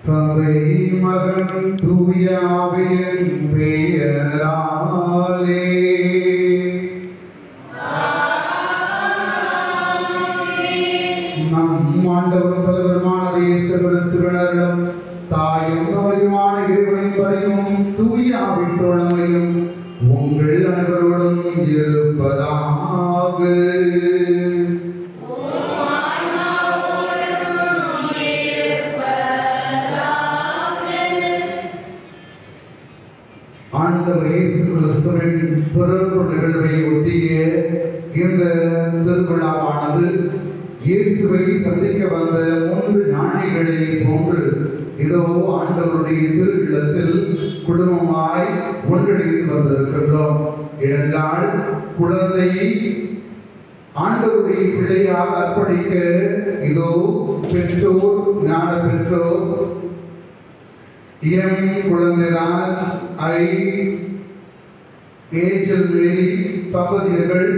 தந்தை மகன் தூய ஆவியின் பெயராலே நம் ஆண்டவரும் தலைவருமான இயேசு கிறிஸ்துவினரிடம் தாயும் அவருமான இறைவனின் பரிவும் தூய ஆவின் தோழமையும் உங்கள் அனைவரோடும் இருப்பதாக. ஆண்டவர் இயேசு கிறிஸ்துவின் பிறப்பு நிகழ்வை ஒட்டிய இந்த திருவிழாவானது இயேசுவை சந்திக்க வந்த 3 ஞானிகளை போன்று இதோ ஆண்டவருடைய திரு இல்லத்தில் குடும்பமாய் ஒன்றிணைந்து வந்திருக்கின்றோம். ஏனென்றால் குழந்தையை ஆண்டவருடைய பிள்ளையாக அர்ப்பணிக்க இதோ பெற்றோர், ஞான பெற்றோர் எம் குழந்தைராஜ், ஏஞ்சல் மேரி தம்பதியர்கள்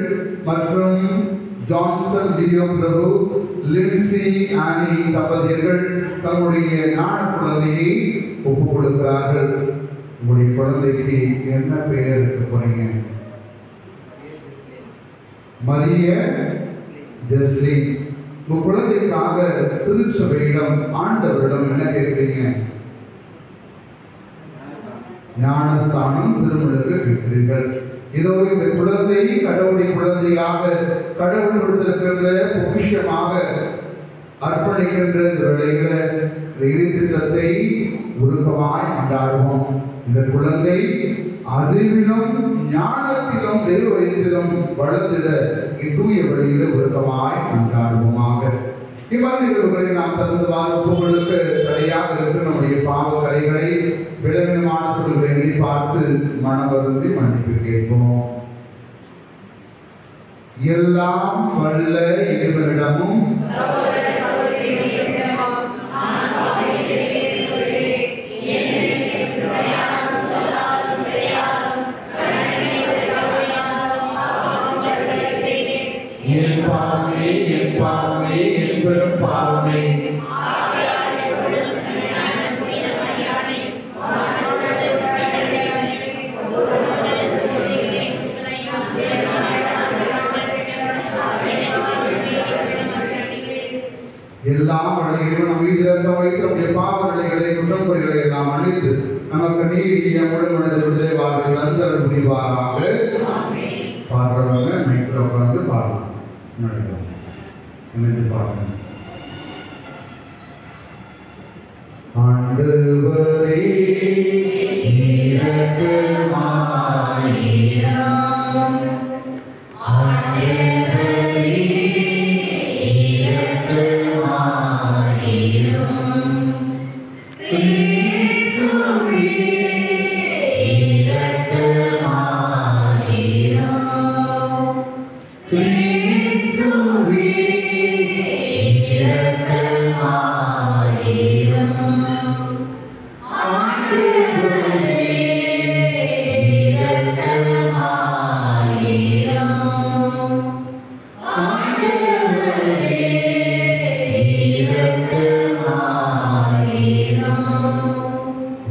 மற்றும் ஜான்சன் லியோ பிரபு, லின்சி ஆனி தம்பதியர்கள் தம்முடைய ஞான குழந்தையை ஒப்புக் கொடுக்கிறார்கள். உங்களுடைய குழந்தைக்கு என்ன பெயர் இருக்க போறீங்க? மரிய ஜெஸ்லின். உங்க குழந்தைக்காக திருச்சபையிடம் ஆண்டவரிடம் என்ன கேட்கிறீங்க? ஞானஸ்தானம் திருமணக்கு கேட்கிறீர்கள். இதோ இந்த குழந்தை கடவுளுடைய குழந்தையாக கடவுள் கொடுத்திருக்கின்ற பொக்கிஷமாக அர்ப்பணிக்கின்ற இந்த வேளையில இறை திட்டத்தை உருக்கமாய் கொண்டாடுவோம். இந்த குழந்தை அறிவிலும் ஞானத்திலும் தெய்வ வயதிலும் வளர்ந்திட தூய வழியில உருக்கமாய் கொண்டாடுவோமாக. இவ்வாறு நாம் தகுந்தவாறு ஒப்புக்கொடுக்க தடையாக இருக்கிற நம்முடைய பாவ கரைகளை விளவினமான சொல் வேண்டி பார்த்து மனவருந்தி மன்னிப்பு கேட்போம். எல்லாம் வல்ல இறைவனிடமும் என் பாவமே என் பாவமே என் பெரும் பாவமே எல்லாம் இறைவன் மீது இரக்கம் வைத்து நம்முடைய பாவங்களை குற்றம் குறைகளை எல்லாம் அழித்து நமக்கு நீடிய முழு மனதில் விடுதலை வாழ்வை நந்தர முடிவாராக. பாடுறவங்க மைக்கில் உட்கார்ந்து பாடலாம். நினைத்து பாடுங்க. ஆண்டவரே இரக்கமாயிரும், ஆண்டவரே இரக்கமாயிரும், கிறிஸ்துவே இரக்கமாயிரும், கிறிஸ்துவே இரக்கமாயிரும், ஆண்டவரே இரக்கமாயிரும், ஆண்டவரே இரக்கமாயிரும்.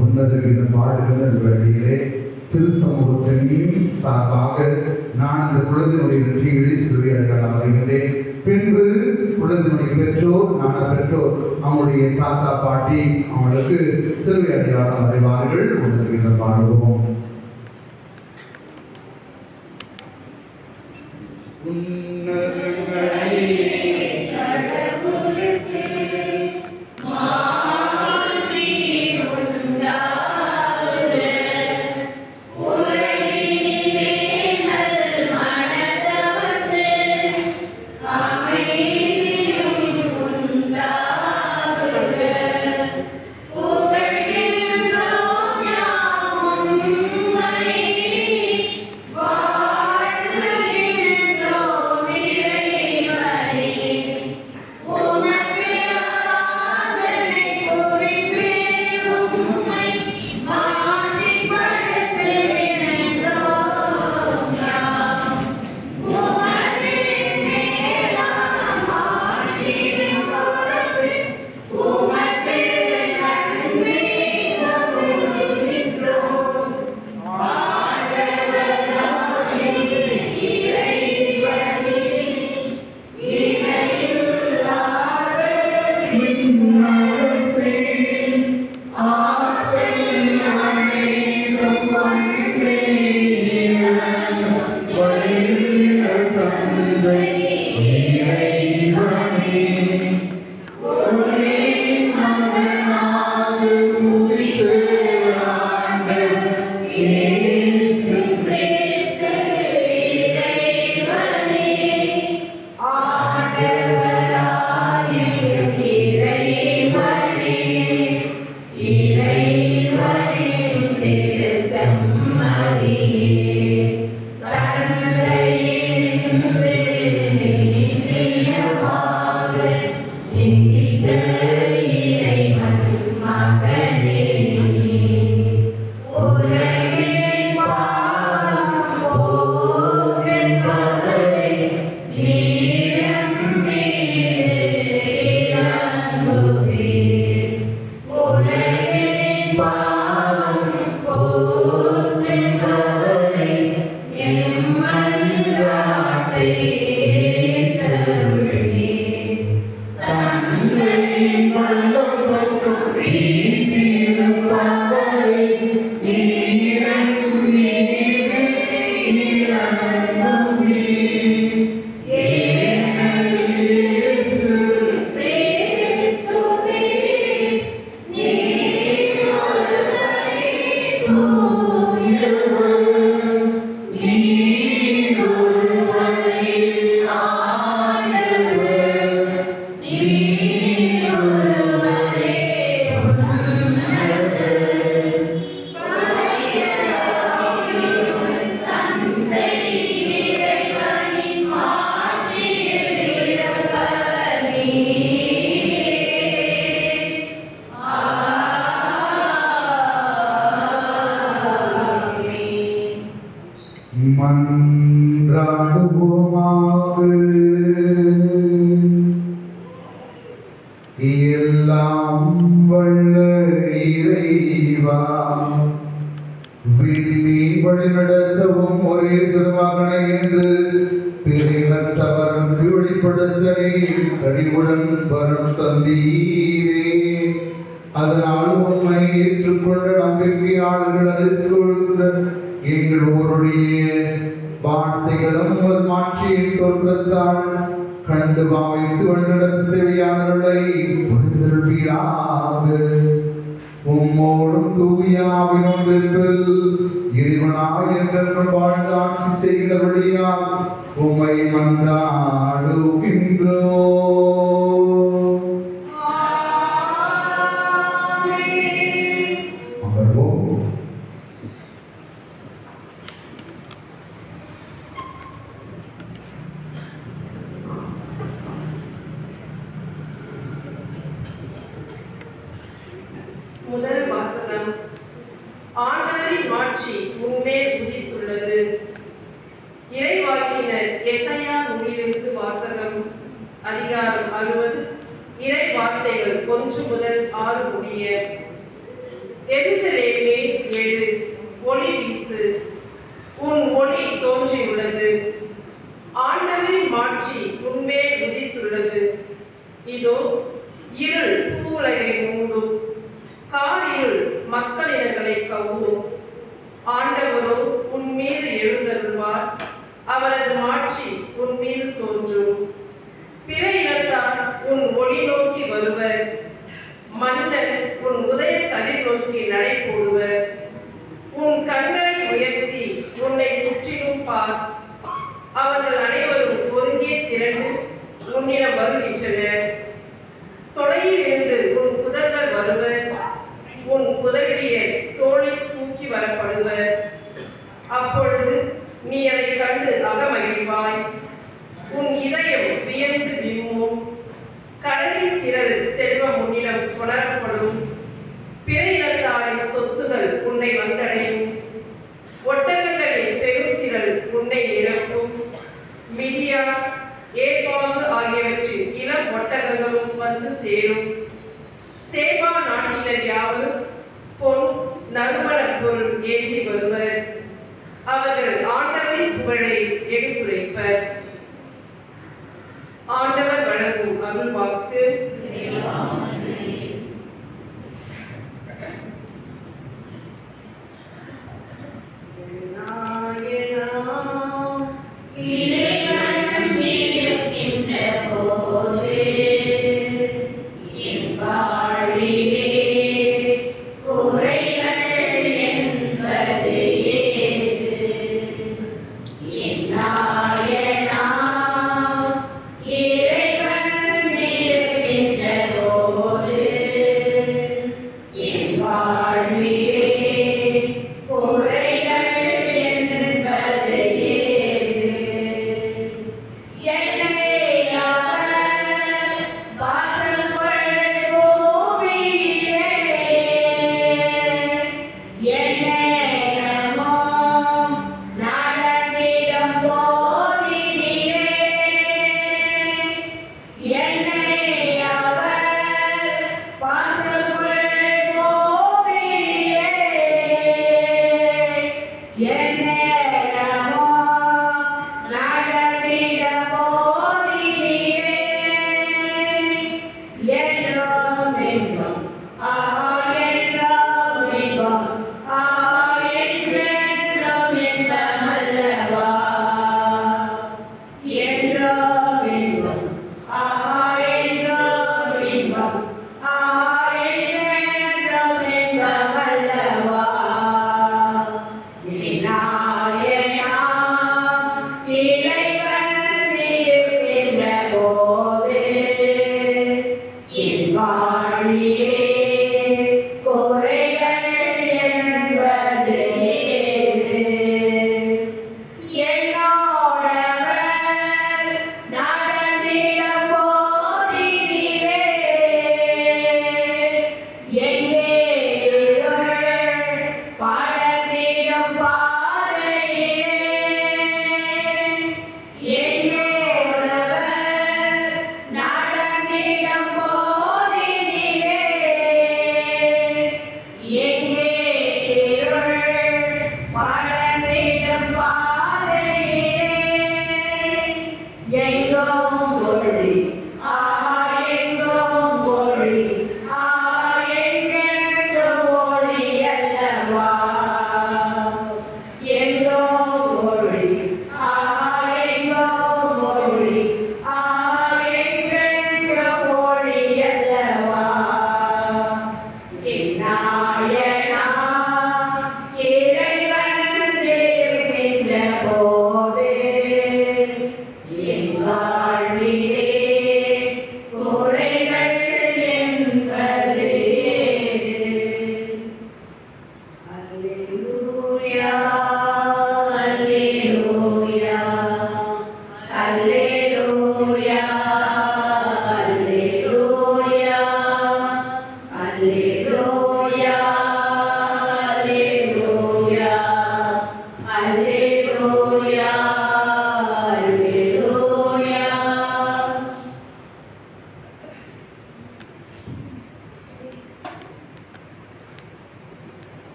உன்னதகிற பாடுகிற வழியிலே திருசமூகத்தின் சார்பாக நான் அந்த குழந்தையுடைய வெற்றிகளை சிறுவை அடையாளம் வருகின்றேன். பின்பு குழந்தையுடைய பெற்றோர், ஞான பெற்றோர், அவங்களுடைய தாத்தா பாட்டி அவங்களுக்கு சிறுவை அடையாளம் வரைவார்கள். உன்னதகிற பாடுவோம். Wow. வல்ல இறைவா, விண்மீன் வழிநடத்தவும் ஒரே திருமகனை என்று பிரினத்தவருக்கு வெளிப்படுத்த நீர் கனிவுடன் வரம் தந்தீரே. அதனால் உண்மை ஏற்றுக்கொண்ட நம்பிக்கையாளர்கள் அளித்துள்ள எங்கள் ஒருடைய வார்த்தைகளும் ஒரு மாட்சியின் தோற்றத்தால் கண்டு பாவித்து வழிநடத்த தேவையானவர்களை புரிந்தருள்வீராக. உம்மோடும் தூயாவின் ஒன்றில் இறைவனாய் என்றென்றும் வாழ்ந்து ஆட்சி செய்கிறபடியா உம்மை மன்றாடுகின்றோம். அமர்வோம். முதல் வாசகம். ஆண்டவரின் மாட்சி முன்மேல் உதித்துள்ளது. இறைவாக்கினர் எசாயா நூலிலிருந்து வாசகம். அதிகாரம் 60, இறை வார்த்தைகள் 1 முதல் 6 முடிய. எருசலேமே எழு, ஒளி வீசு, உன் ஒளி தோன்றியுள்ளது. ஆண்டவரின் மாட்சி முன்மேல் உதித்துள்ளது. இதோ இருள் பூவுலகை மூடும், காரிருள் மக்களினங்களை கவ்வும். ஆண்டவரோ உன் மீது எழுந்தருள்வார், அவரது மாட்சி உன் மீது தோன்றும். பிற இனத்தார் உன் ஒளி நோக்கி வருவர், மன்னர் உன் உதய கதிர் நோக்கி நடை போடுவர். உன் கண்களை உயர்த்தி உன்னை சுற்றிலும் பார், அவர்கள் அனைவரும் ஒருங்கே திரண்டு உன்னிடம் வருகின்றனர். தொலையில் இருந்து உன் புதல்வர் வருவர், உன் புதல்வியர் தோளில் தூக்கி வரப்படுவர். அப்பொழுது நீ அதை கண்டு அகமகிழ்வாய், உன் இதயம் வியந்து விம்மும். கடலின் திரள் செல்வம் உன்னிடம் கொணரப்படும், பிற இனத்தாரின் சொத்துகள் உன்னை வந்தடையும். ஒட்டகங்களின் பெருந்திரள் உன்னை நிரப்பும், மிதியா ஏபாகு ஆகியவற்றின் இளம் ஒட்டகங்களும் வந்து சேரும். சேபா நாட்டினர் யாவரும் பொன் நறுமணப் பொருள் ஏந்தி வருவர், அவர்கள் ஆண்டவரின் புகழை எடுத்துரைப்பர். ஆண்டவர் வழங்கும் அருள் வாக்கு. குறைகள்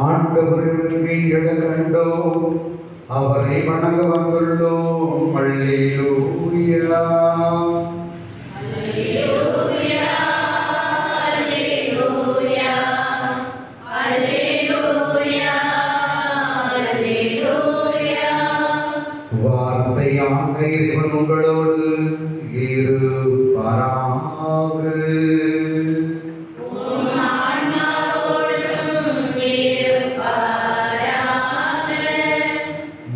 ஆண்டவரின் மீன்களை கண்டோம், அவரை வணங்க வந்துள்ளோம். அல்லேலூயா. வார்த்தையான இறைவன் உங்களோடு இருப்பாராக.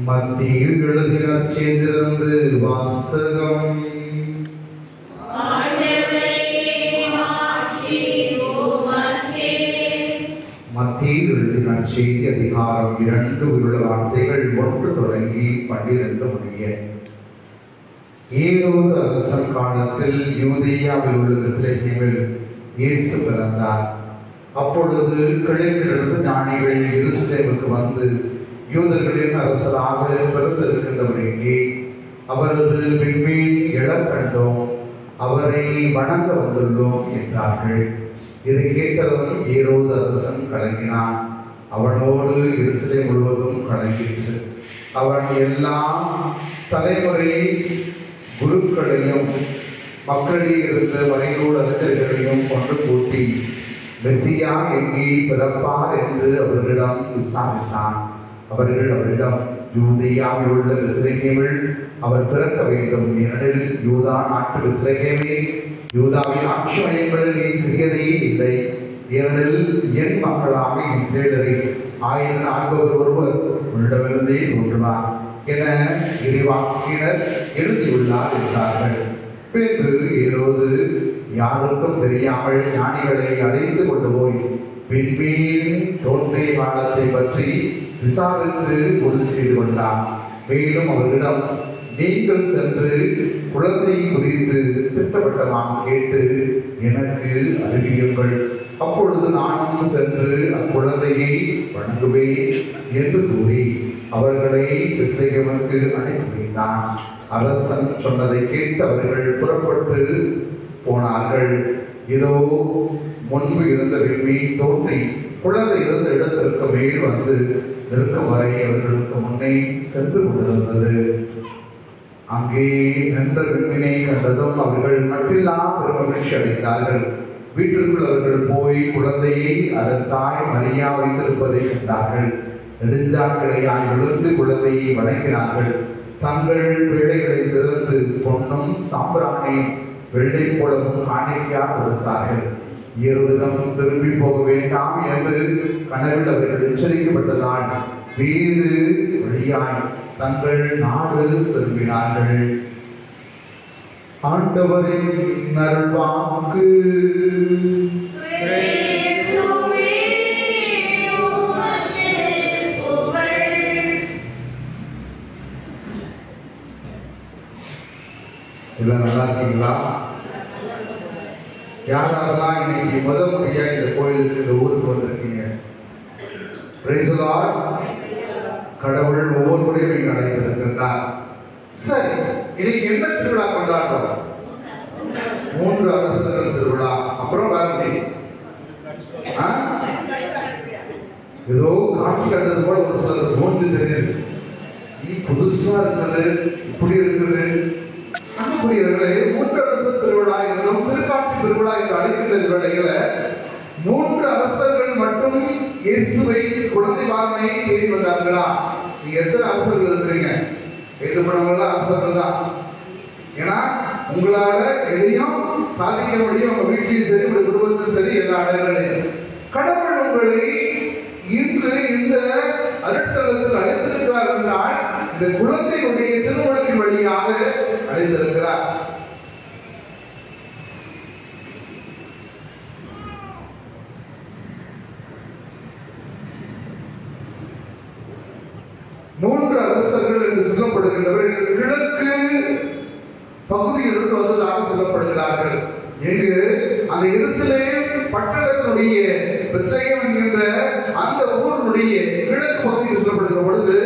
மத்தியில் எழுதின சேர்ந்திருந்து வாசகம். மத்தியில் எழுதின செய்தி அதிகாரம் 2 உள்ள வார்த்தைகள் 1 தொடங்கி 12 முடிய. ஏரோது அரசன் காலத்தில் யூதேயாவில் உள்ள பெத்லகேமில் இயேசு பிறந்தார். அப்பொழுது கிழக்கிலிருந்து ஞானிகள் எருசலேமுக்கு வந்து, யூதர்களின் அரசராக பிறந்திருக்கின்றவர் எங்கே? அவரது விண்மீன் எழக் கண்டோம், அவரை வணங்க வந்துள்ளோம் என்றார்கள். இதை கேட்டதும் ஏரோது அரசன் கலங்கினான். அவனோடு எருசலேம் முழுவதும் கலங்கிற்று. அவன் எல்லா தலைமுறை குருக்களையும் மக்களில் இருந்த வரைநூல் அறிஞர்களையும் கொண்டு கூட்டி மெசியா எங்கே பிறப்பார் என்று அவர்களிடம் விசாரித்தான். அவர்கள் அவரிடம், யூதேயாவில் உள்ள பெத்லகேமில் அவர் பிறக்க வேண்டும், ஏனெனில் யூதா நாட்டு பெத்லகேமே, யூதாவின் ஆட்சி மையங்களில் நீ சிறியதே இல்லை, ஏனெனில் என் மக்களாக இஸ்ரேலரை ஆயிரம் ஆள்பவர் ஒருவர் உன்னிடமிருந்தே தோன்றுவார் என இறைவாக்கினர் எழுதியுள்ளார் என்றார்கள். பின்பு ஏரோது யாருக்கும் தெரியாமல் ஞானிகளை அழைத்து கொண்டு போய் விண்மீன் தோன்றிய காலத்தை பற்றி விசாரித்து உறுதி செய்து கொண்டார். மேலும் அவர்களிடம், நீங்கள் சென்று குழந்தை குறித்து திட்டவட்டமாக கேட்டு எனக்கு அறிவியுங்கள், அப்பொழுது நானும் சென்று அக்குழந்தையை வணங்குவேன் என்று கூறி அவர்களை பெத்லகேமுக்கு அனுப்பி வைத்தான். அரசன் சொன்னதை கேட்டு அவர்கள் புறப்பட்டு போனார்கள். இதோ முன்பு இருந்த விண்மீன் தோன்றி குழந்தை இருந்த இடத்திற்கு மேல் வந்து நிற்கும் வரை அவர்களுக்கு முன்னே சென்று கொண்டிருந்தது. அங்கே நின்ற விண்மீனை கண்டதும் அவர்கள் மட்டில்லா பெருமகிழ்ச்சி அடைந்தார்கள். வீட்டிற்குள் அவர்கள் போய் குழந்தையை அதன் தாய் மரியா வைத்திருப்பதை கண்டார்கள். நெடுஞ்சாக்கிடையாய் விழுந்து குழந்தையை வணங்கினார்கள். தங்கள் வேலைகளை திறந்து பொன்னும் சாம்பிராணியும் வெள்ளை போலவும் காணிக்கையாக கொடுத்தார்கள். ஏரோதிடம் திரும்பி போக வேண்டாம் என்று கனவில் அவர்கள் எச்சரிக்கப்பட்டதால் வேறு வழியாய் தங்கள் நாடு திரும்பினார்கள். ஆண்டவரின் நல்வாக்கு. எல்லாம் நல்லா இருக்கீங்களா? யாரெல்லாம் இன்னைக்கு முதல் முறையா இந்த கோயிலுக்கு, இந்த ஊருக்கு வந்திருக்கீங்க? Praise the Lord. கடவுள் ஒவ்வொரு முறையும் நீங்கள் அழைத்திருக்கின்றார். சரி, இன்னைக்கு என்ன திருவிழா கொண்டாடுறோம்? 3 அரசர்கள் திருவிழா. அப்புறம் வேற ஏதோ காட்சி கண்டது போல ஒரு சிலர் மூன்று தெரியுது. புதுசா இருக்குது, இப்படி இருக்குது. அன்புக்குரியவர்களே, 3 அரசர் திருவிழா என்றும் திருக்காட்சி திருவிழா என்று அழைக்கின்ற வேளைகளை 3 அரசர்கள் மட்டும் இயேசுவை குழந்தை பாலனையை தேடி வந்தார்களா? நீங்க எத்தனை அரசர்கள் இருக்கிறீங்க? எது பண்ணவங்கள அரசர்கள் தான். ஏன்னா உங்களால எதையும் சாதிக்க முடியும். உங்க வீட்டிலையும் சரி, உங்க குடும்பத்திலும் சரி, எல்லா இடங்களையும் கடவுள் உங்களை இன்று இந்த அருட்தலத்தில் அழைத்திருக்கிறார் என்றால் இந்த குழந்தையுடைய திருமணத்தின் வழியாக அழைத்திருக்கிறார். மூன்று அரசர்கள் என்று சொல்லப்படுகின்றவர்கள் கிழக்கு பகுதியிலிருந்து வந்ததாக சொல்லப்படுகிறார்கள். எங்கு? அந்த எருசலேம் பட்டணத்தினுடைய பெத்லகேம் என்கின்ற அந்த ஊரினுடைய கிழக்கு பகுதியில் சொல்லப்படுகிற பொழுது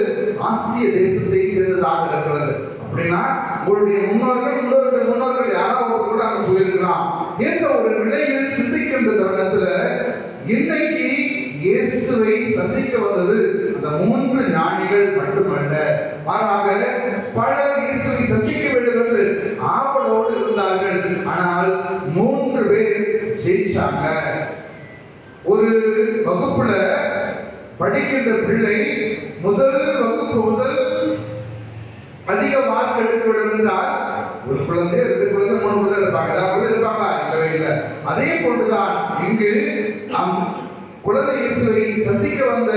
ஆசிய தேசத்தை சேர்ந்ததாக இருக்கிறது. அப்படின்னா உங்களுடைய முன்னோர்கள் யாராவது கூட அங்க போயிருக்கலாம் என்ற ஒரு நிலையில் சிந்திக்கின்ற தருணத்துல இன்னைக்கு இயேசுவை சந்திக்க வந்தது அந்த 3 ஞானிகள் மட்டுமல்ல, மாறாக பலர் இயேசுவை சந்திக்க வேண்டும் என்று ஆவலோடு இருந்தார்கள். ஆனால் 3 பேர் ஜெயிச்சாங்க. ஒரு வகுப்புல படிக்கின்ற பிள்ளை முதல் அதிக மார்க் எடுக்க வேண்டும் என்றால் ஒரு குழந்தை 2 குழந்தை 3 குழந்தை எடுப்பாங்க. எல்லா குழந்தை எடுப்பாங்களா? இல்லவே இல்லை. அதே போன்றுதான் இங்கு குழந்தை இயேசுவை சந்திக்க வந்த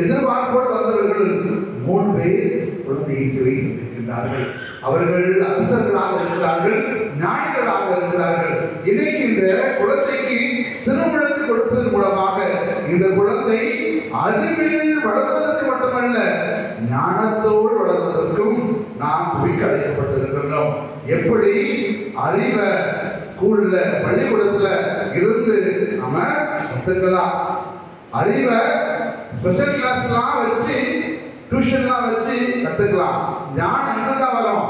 எதிர்பார்ப்போடு வந்தவர்கள் 3 பேர் குழந்தை இயேசுவை சந்திக்கின்றார்கள். அவர்கள் அரசர்களாக இருக்கிறார்கள், ஞானிகளாக இருக்கிறார்கள். இன்னைக்கு இந்த குழந்தைக்கு திருவிழக்கு கொடுப்பதன் மூலமாக இந்த குழந்தை அறிவில் வளர்வதற்கு மட்டுமல்ல, ஞானத்தோடு வளர்வதற்கும் நாம் குவிக்க அழைக்கப்பட்டிருக்கின்றோம். எப்படி அறிவை ஸ்கூல்ல பள்ளிக்கூடத்துல இருந்து நம்ம கத்துக்கலாம், அறிவை ஸ்பெஷல் கிளாஸ்லாம் வச்சு டியூஷன்லாம் வச்சு கத்துக்கலாம். ஞானம் என்னதான் வரும்?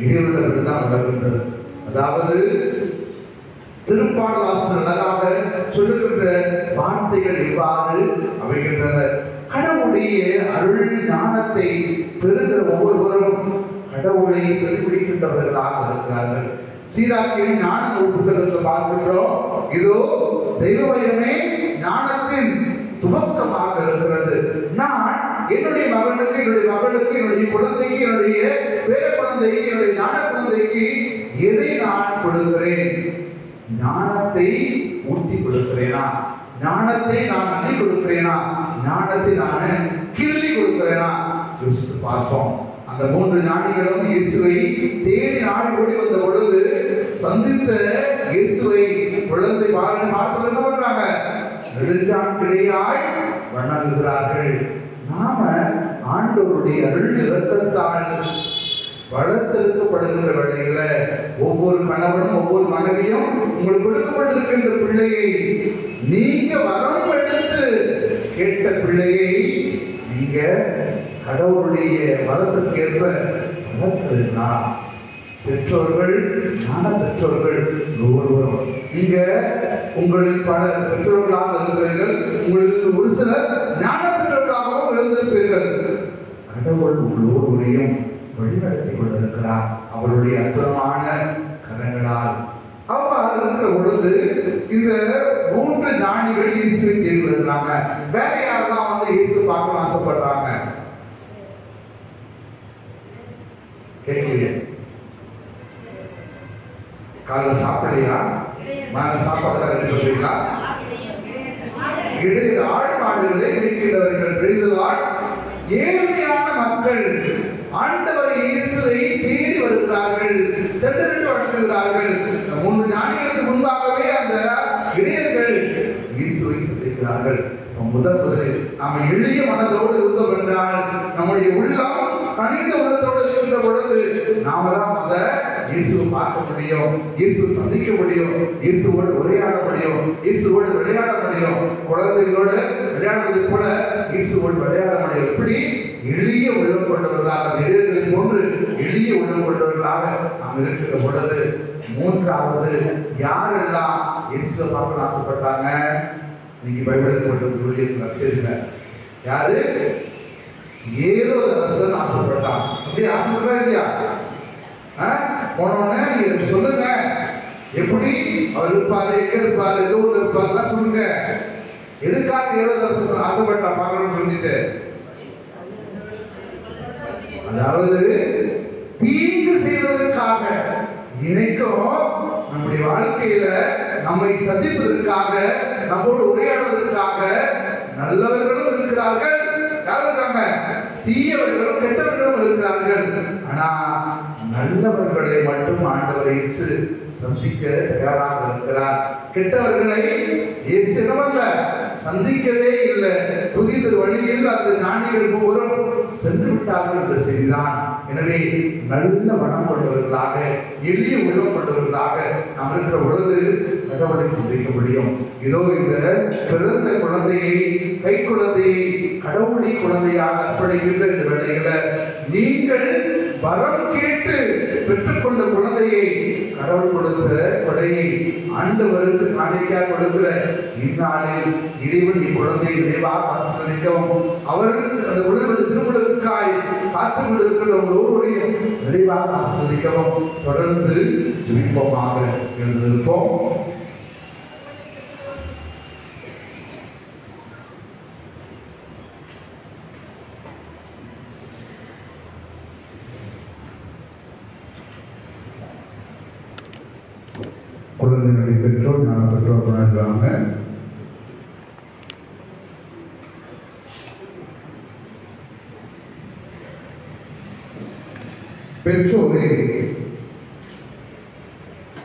இறைவனிடம் தான் வளர்கின்றது. அதாவது திருப்பாடல் ஆசிரியர் அழகாக சொல்லுகின்ற வார்த்தைகள் எவ்வாறு அமைகின்றன. கடவுளுடைய அருள் ஞானத்தை பெறுகிற ஒவ்வொருவரும் கடவுளை பிரதிபிடிக்கின்றவர்களாக இருக்கிறார்கள். சீராக்கின் ஞான நூல் புத்தகத்தில் பார்க்கின்றோம், இதோ தெய்வமயமே ஞானத்தின் துவக்கமாக இருக்கிறது. நான் என்னுடைய மகனுக்கு, என்னுடைய குழந்தைக்கு, என்னுடைய பேர குழந்தைக்கு, என்னுடைய ஞான குழந்தைக்கு எதை நான் கொடுக்கிறேன்? ஞானத்தை ஊட்டி கொடுக்கிறேனா? ஞானத்தை நான் அள்ளி கொடுக்கிறேனா? ஞானத்தை நான் கிள்ளி கொடுக்கிறேனா? யோசித்து பார்த்தோம். அந்த 3 ஞானிகளும் இயேசுவை தேடி நாடி ஓடி வந்த பொழுது சந்தித்த இயேசுவை குழந்தை பார்த்து என்ன பண்றாங்க? நெடுஞ்சான் கிடையாய் வணங்குகிறார்கள். நாம ஆண்டவருடைய அருள் இரக்கத்தால் வளர்த்தெடுக்கப்படுகின்ற வேளையில ஒவ்வொரு கணவனும் ஒவ்வொரு மனைவியும் உங்களுக்கு கொடுக்கப்பட்டிருக்கின்ற பிள்ளையை நீங்க வரம் எடுத்து கேட்ட பிள்ளையை நீங்க கடவுளுடைய வரத்திற்கேற்ப வளர்த்திருக்கலாம். பெற்றோர்கள், ஞான பெற்றோர்கள் ஒவ்வொருவரும் நீங்க உங்களில் பலர் பெற்றோர்களாக இருக்கிறீர்கள், உங்களில் ஒரு சிலர் ஞான பெற்றோர்களாகவும் இருந்திருப்பீர்கள். கடவுள் ஒவ்வொருவரையும் வழிநடத்தி கொண்டிருக்கிறார் அவருடைய அற்புதமான கரங்களால். அவ்வாறு இருக்கிற பொழுது இந்த 3 ஞானிகள் இயேசுவை தேடி வருகிறாங்க. வேற யாரெல்லாம் வந்து இயேசு பார்க்கணும் ஆசைப்படுறாங்க? கேட்கலையே? காலைல சாப்பிடலையா? மேல சாப்பாடு ரெடி பண்றீங்களா? இடையில் ஆடு மாடுகளை மீட்கின்றவர்கள், ஏழ்மையான மக்கள் ஆண்டவர் இயேசுவை தேடி வருகிறார்கள், தெண்டரிட்டு வணங்குகிறார்கள். 3 ஞானிகளுக்கு முன்பாகவே அந்த இடையர்கள் இயேசுவை சந்திக்கிறார்கள். முதலில் நாம் எளிய மனதோடு இருந்தோம் என்றால், நம்முடைய உள்ளம் கனிந்த உள்ளத்தோடு இருக்கின்ற பொழுது நாம தான் இயேசுவை பார்க்க முடியும், இயேசு சந்திக்க முடியும், இயேசுவோடு உரையாட முடியும், இயேசுவோடு விளையாட முடியும். குழந்தைகளோடு விளையாடுவதை போல இயேசுவோடு விளையாட முடியும். இப்படி எளிய உள்ளம் கொண்டவர்களாக, இடையர்களை போன்று எளிய உள்ளம் கொண்டவர்களாக நாம் இருக்கிற பொழுது, 3வது யாரெல்லாம் இயேசுவை பார்க்க ஆசைப்பட்டாங்க? இன்னைக்கு பைபிளுக்கு போட்டு நடிச்சிருங்க. யாரு? ஏரோது அரசன் ஆசைப்பட்டான். அப்படி ஆசைப்பட்டா இல்லையா? போனோடனே நீங்க எனக்கு சொல்லுங்க, எப்படி அவர் இருப்பாரு, எங்க இருப்பாரு, எந்த ஊர்ல இருப்பாருலாம் சொல்லுங்க. எதுக்காக ஏரோது அரசன் ஆசைப்பட்டா பார்க்கணும்னு சொல்லிட்டு? அதாவது தீங்கு செய்வதற்காக, இன்னைக்கும் நம்முடைய வாழ்க்கையில நம்மை சந்திப்பதற்காக, நம்மோடு உரையாடுவதற்காக நல்லவர்களும் இருக்கிறார்கள், யாரும் இருக்காங்க, தீயவர்களும் கெட்டவர்களும் இருக்கிறார்கள். ஆனா நல்லவர்களை மட்டும் ஆண்டவர் இயேசு சந்திக்க தயாராக இருக்கிறார். கெட்டவர்களை இயேசு என்னவல்ல சந்திக்கவே இல்லை. புதிய வழியில் அந்த ஞானிகள் ஒவ்வொருவரும் சென்று விட்டார்கள் என்ற செய்திதான் எனவே நல்ல மனம் கொண்டவர்களாக, எளிய உள்ளம் கொண்டவர்களாக நாம் இருக்கிற பொழுது கடவுளை சிந்திக்க முடியும். இதோ இந்த பிறந்த குழந்தையை, கை குழந்தையை கடவுளை குழந்தையாக அர்ப்பணிக்கின்ற இந்த வேளையில நீங்கள் வரம் கேட்டு பெற்றுக்கொண்ட குழந்தையை, கடவுள் கொடுத்த கொடையை ஆண்டவருக்கு காணிக்கையாக கொடுக்கிற இந்நாளில் இறைவன் இக்குழந்தையை விரைவாக ஆசீர்வதிக்கவும், அவர்கள் அந்த குழந்தைகளுடைய திருமணத்துக்காய் காத்துக் கொண்டிருக்கிற ஒவ்வொருவரையும் விரைவாக ஆசீர்வதிக்கவும் தொடர்ந்து ஜெபிப்போமாக. எழுந்திருப்போம். குழந்தைகளை பெற்றோர், ஞான பெற்றோர் கொண்டாடுறாங்க. பெற்றோரே,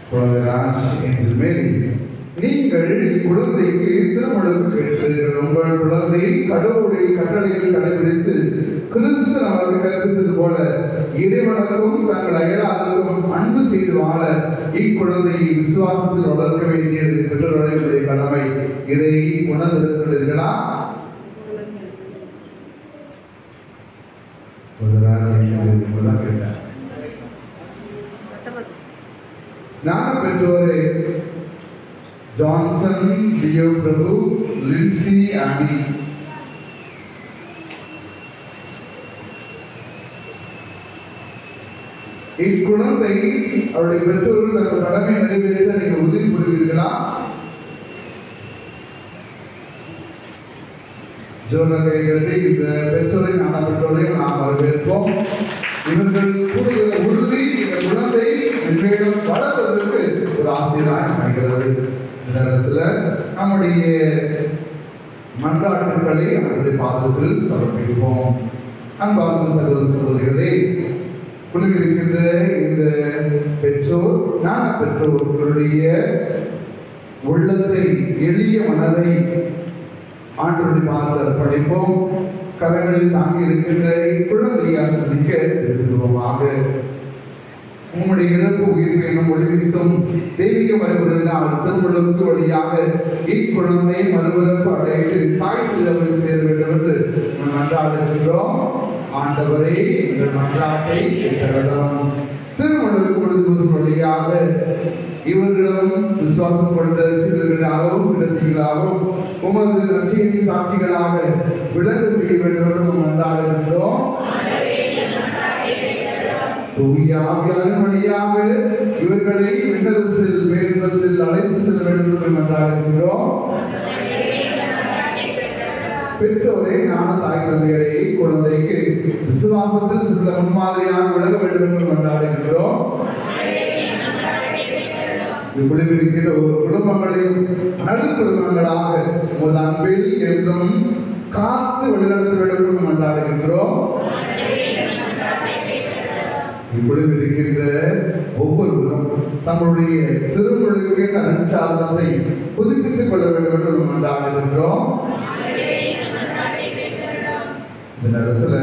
குழந்தை ராஜ் என்று மேரி, நீங்கள் இக்குழந்தைக்கு திருமணம் கேட்டு உங்கள் குழந்தை கடவுளுடைய கட்டளைகள் கடைபிடித்து கிறிஸ்து நமக்கு கற்பித்தது போல இறைவனுக்கும் தங்கள் அயலாருக்கும் அன்பு செய்து வாழ இக்குழந்தையை விசுவாசத்தில் வளர்க்க வேண்டியது பெற்றோர்களுடைய கடமை. இதை உணர்ந்திருக்கிறீர்களா? ஞான பெற்றோரே, ஜான்சன் லியோ பிரபு, லின்சி ஆனி, இக்குழந்தை அவருடைய பெற்றோர்கள் தங்கள் கடமை நிறைவேற்ற நீங்கள் உதவி புரிவீர்களா? ஜோனகைகளை இந்த பெற்றோரை, ஞான பெற்றோரை நாம் வரவேற்போம். இவர்கள் கூறுகிற உறுதி இந்த குழந்தை மேலும் வளர்வதற்கு ஒரு ஆசிரியராக அமைகிறது. இந்த இடத்துல நம்முடைய மன்றாட்டுகளை அவருடைய பாதத்தில் சமர்ப்பிப்போம். அன்பார்ந்த சகோதர சகோதரிகளே, குழுவிருக்கின்ற இந்த பெற்றோர், ஞான பெற்றோர்களுடைய உள்ளத்தை, எளிய மனதை ஆண்டவருடைய பாதத்தில் அர்ப்பணிப்போம். கரங்களில் தாங்கி இருக்கின்ற குழந்தையை ஆசீர்வதிக்க விரும்புவோமாக. உம்முடைய இறப்பு உயிர்ப்பு என்னும் ஒளி வீசும் தெய்வீக மரபுகளினால் திருமணக்கு வழியாக இக்குழந்தை மறுபிறப்பு அடைந்து தாய் சிலவில் சேர வேண்டும் என்று நாம் மன்றாடுகின்றோம். ஆண்டவரே, எங்கள் மன்றாட்டை கேட்டறியும். திருமணக்கு வழியாக இவர்களும் விசுவாசம் கொண்ட சிலர்களாகவும் சிலத்திகளாகவும் உமது நற்செய்தியின் சாட்சிகளாக விளங்க செய்ய வேண்டும் என்று மன்றாடுகின்றோம். தூய ஆவியாரின் வழியாக இவர்களை விண்ணரசில் பேரின்பத்தில் அழைத்து செல்ல வேண்டும் என்று மன்றாடுகின்றோம். பெற்றோரை, ஞான தாய் தந்தையரை குழந்தைக்கு விசுவாசத்தில் சிறந்த முன்மாதிரியாக விளங்க வேண்டும் என்று மன்றாடுகின்றோம். இவ்விருக்கிற ஒரு குடும்பங்களையும் நல் குடும்பங்களாக உமது அன்பில் என்றும் காத்து வழிநடத்த வேண்டும் என்று மன்றாடுகின்றோம். இப்பொழுது இருக்கின்ற ஒவ்வொருவரும் தங்களுடைய திருமொழிக்கு அனுச்சாரத்தை புதுப்பித்துக் கொள்ள வேண்டும் என்று மன்றாடுகின்றோம். இந்த நேரத்துல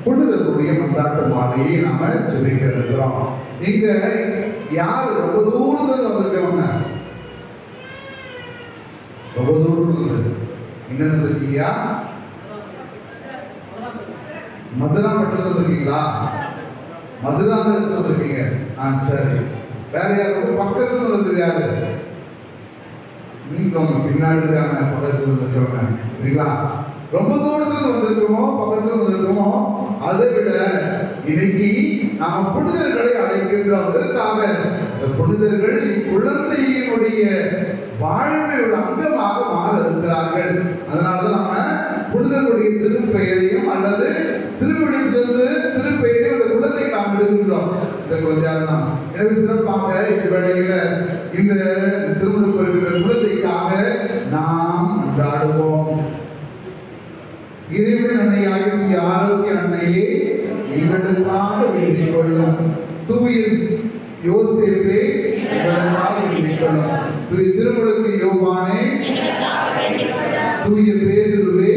புனிதர்களுடைய மன்றாட்டு மாலையை நாம ஜெபிக்க இருக்கிறோம். இங்க யார் ரொம்ப தூரத்துல வந்திருக்கவங்க? ரொம்ப தூரத்துல எங்க இருந்திருக்கீங்க? மதுரா மட்டும் இருக்கீங்களா? மதுரா இருக்கீங்க. சரி, வேற யாரும் பக்கத்துல இருந்தது யாரு? பின்னாடி இருக்காங்க, பக்கத்துல இருக்கவங்க. சரிங்களா? ரொம்ப தூரத்துல வந்திருக்கோமோ பக்கத்துல வந்திருக்கோமோ, அதை விட இன்னைக்கு நாம புனிதர்களை அழைக்கின்றோம். அதற்காக இந்த புனிதர்கள் குழந்தையினுடைய வாழ்வில் ஒரு அங்கமாக மாற இருக்கிறார்கள். அதனாலதான் நாம புனிதர்களுடைய திருப்பெயரையும் அல்லது திருவிழித்திலிருந்து திருப்பெயரையும் அந்த குழந்தைக்கு நாம் எடுக்கின்றோம். இந்த குழந்தையாக தான். எனவே சிறப்பாக இந்த வேளையில இந்த திருமணம் பெறுகிற குழந்தைக்காக நாம் கொண்டாடுவோம். இறைவன் அன்னையாகும் ஆரோக்கிய அன்னையே, எங்களுக்காக வேண்டிக் கொள்ளும். தூய யோசேப்பே, எங்களுக்காக வேண்டிக் கொள்ளும். தூய திருமுழுக்கு யோவானே, தூய பேதுருவே,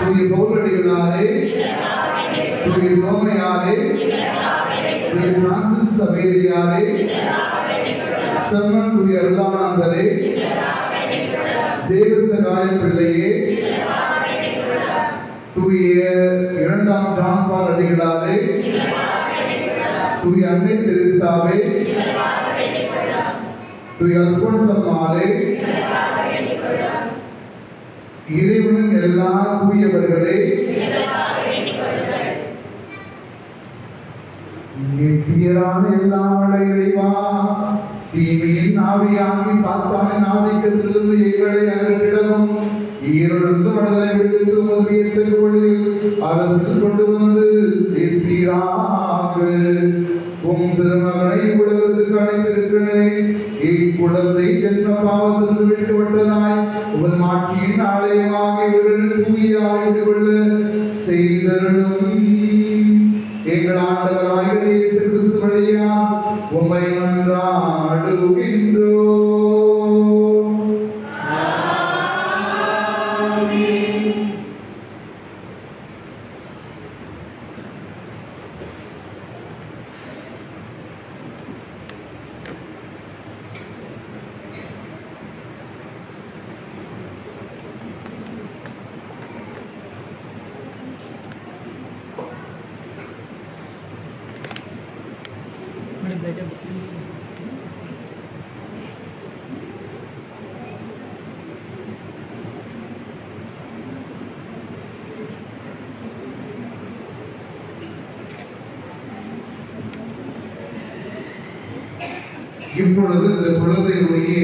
தூய பவுலடிகளாரே, தூய ரோமையா தூய அருளானந்தரே, தேவசகாய பிள்ளையே, தூய இரண்டாம் ஜான் பால் அடிகளாரே, தூய அன்னை தெரேசாவே, தூய அல்போன்ஸ் அம்மாளே, இறைவனின் எல்லா தூயவர்களே, நித்தியரான எல்லாம் இறைவா, தீமையின் ஆவியாகி சாத்தானின் ஆதிக்கத்திலிருந்து எங்களை அகற்றிடவும், ஈரொழுந்து மனதை விடுத்து முதலிய திருவழியில் அரசில் கொண்டு வந்து சேர்ப்பீராக. உம் திருமகனை உலகத்துக்கு அழைத்திருக்கிறேன். இக்குழந்தை ஜென்ம பாவத்திலிருந்து விட்டுவிட்டதாய் உங்கள் மாட்சியின் ஆலயமாக இவர்கள் தூய ஆய்வு கொள்ள செய்தருளும். எங்கள் ஆண்டவராகிய இயேசு கிறிஸ்து வழியாக உம்மை மன்றாடுகின்றோம். இப்பொழுது இந்த குழந்தையுடைய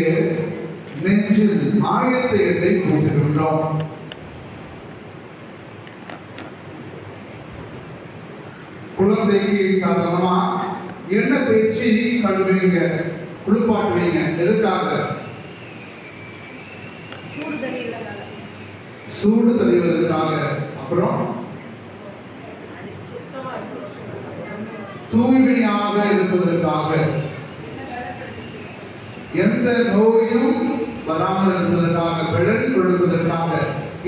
நெஞ்சில் ஆயத்த எண்ணெய் பூசுகின்றோம். குழந்தைக்கு சாதாரணமா எண்ணெய் தேய்ச்சி கழுவுவீங்க, குளிப்பாட்டுவீங்க. எதுக்காக? சூடு தணிவதற்காக. அப்புறம் தூய்மையாக இருப்பதற்காக, எந்த நோயும் வராமல் இருப்பதற்காக, பலன் கொடுப்பதற்காக.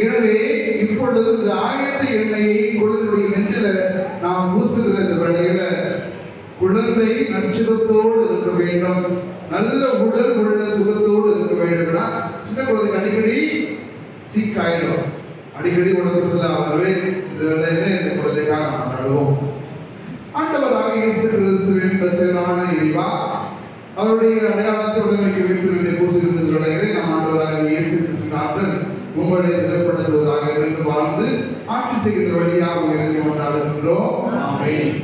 எனவே இப்பொழுது இந்த ஆயத்த எண்ணெயை குழந்தையுடைய நெஞ்சில நாம் பூசுகிற வேளையில குழந்தை நட்சத்திரத்தோடு இருக்க வேண்டும், நல்ல உடல் உள்ள சுகத்தோடு இருக்க வேண்டும்னா சின்ன குழந்தைக்கு அடிக்கடி சீக்காயிடும், அடிக்கடி உடம்பு சொல்லாமவே இந்த குழந்தைக்காக நாம் நடுவோம். ஆண்டவராக இயேசு கிறிஸ்துவின் பிரச்சனான இறைவா, அவருடைய அடையாளத்தை உடமைக்கு வேண்டிய பூசிருந்தவர்களை நம் ஆண்டவராக இயேசு கிறிஸ்து நாட்டில் உங்களை திடப்படுத்துவதாக என்று வாழ்ந்து ஆட்சி செய்கின்ற வழியாக உயர்த்தி கொண்டாடுகின்றோம். ஆமென்.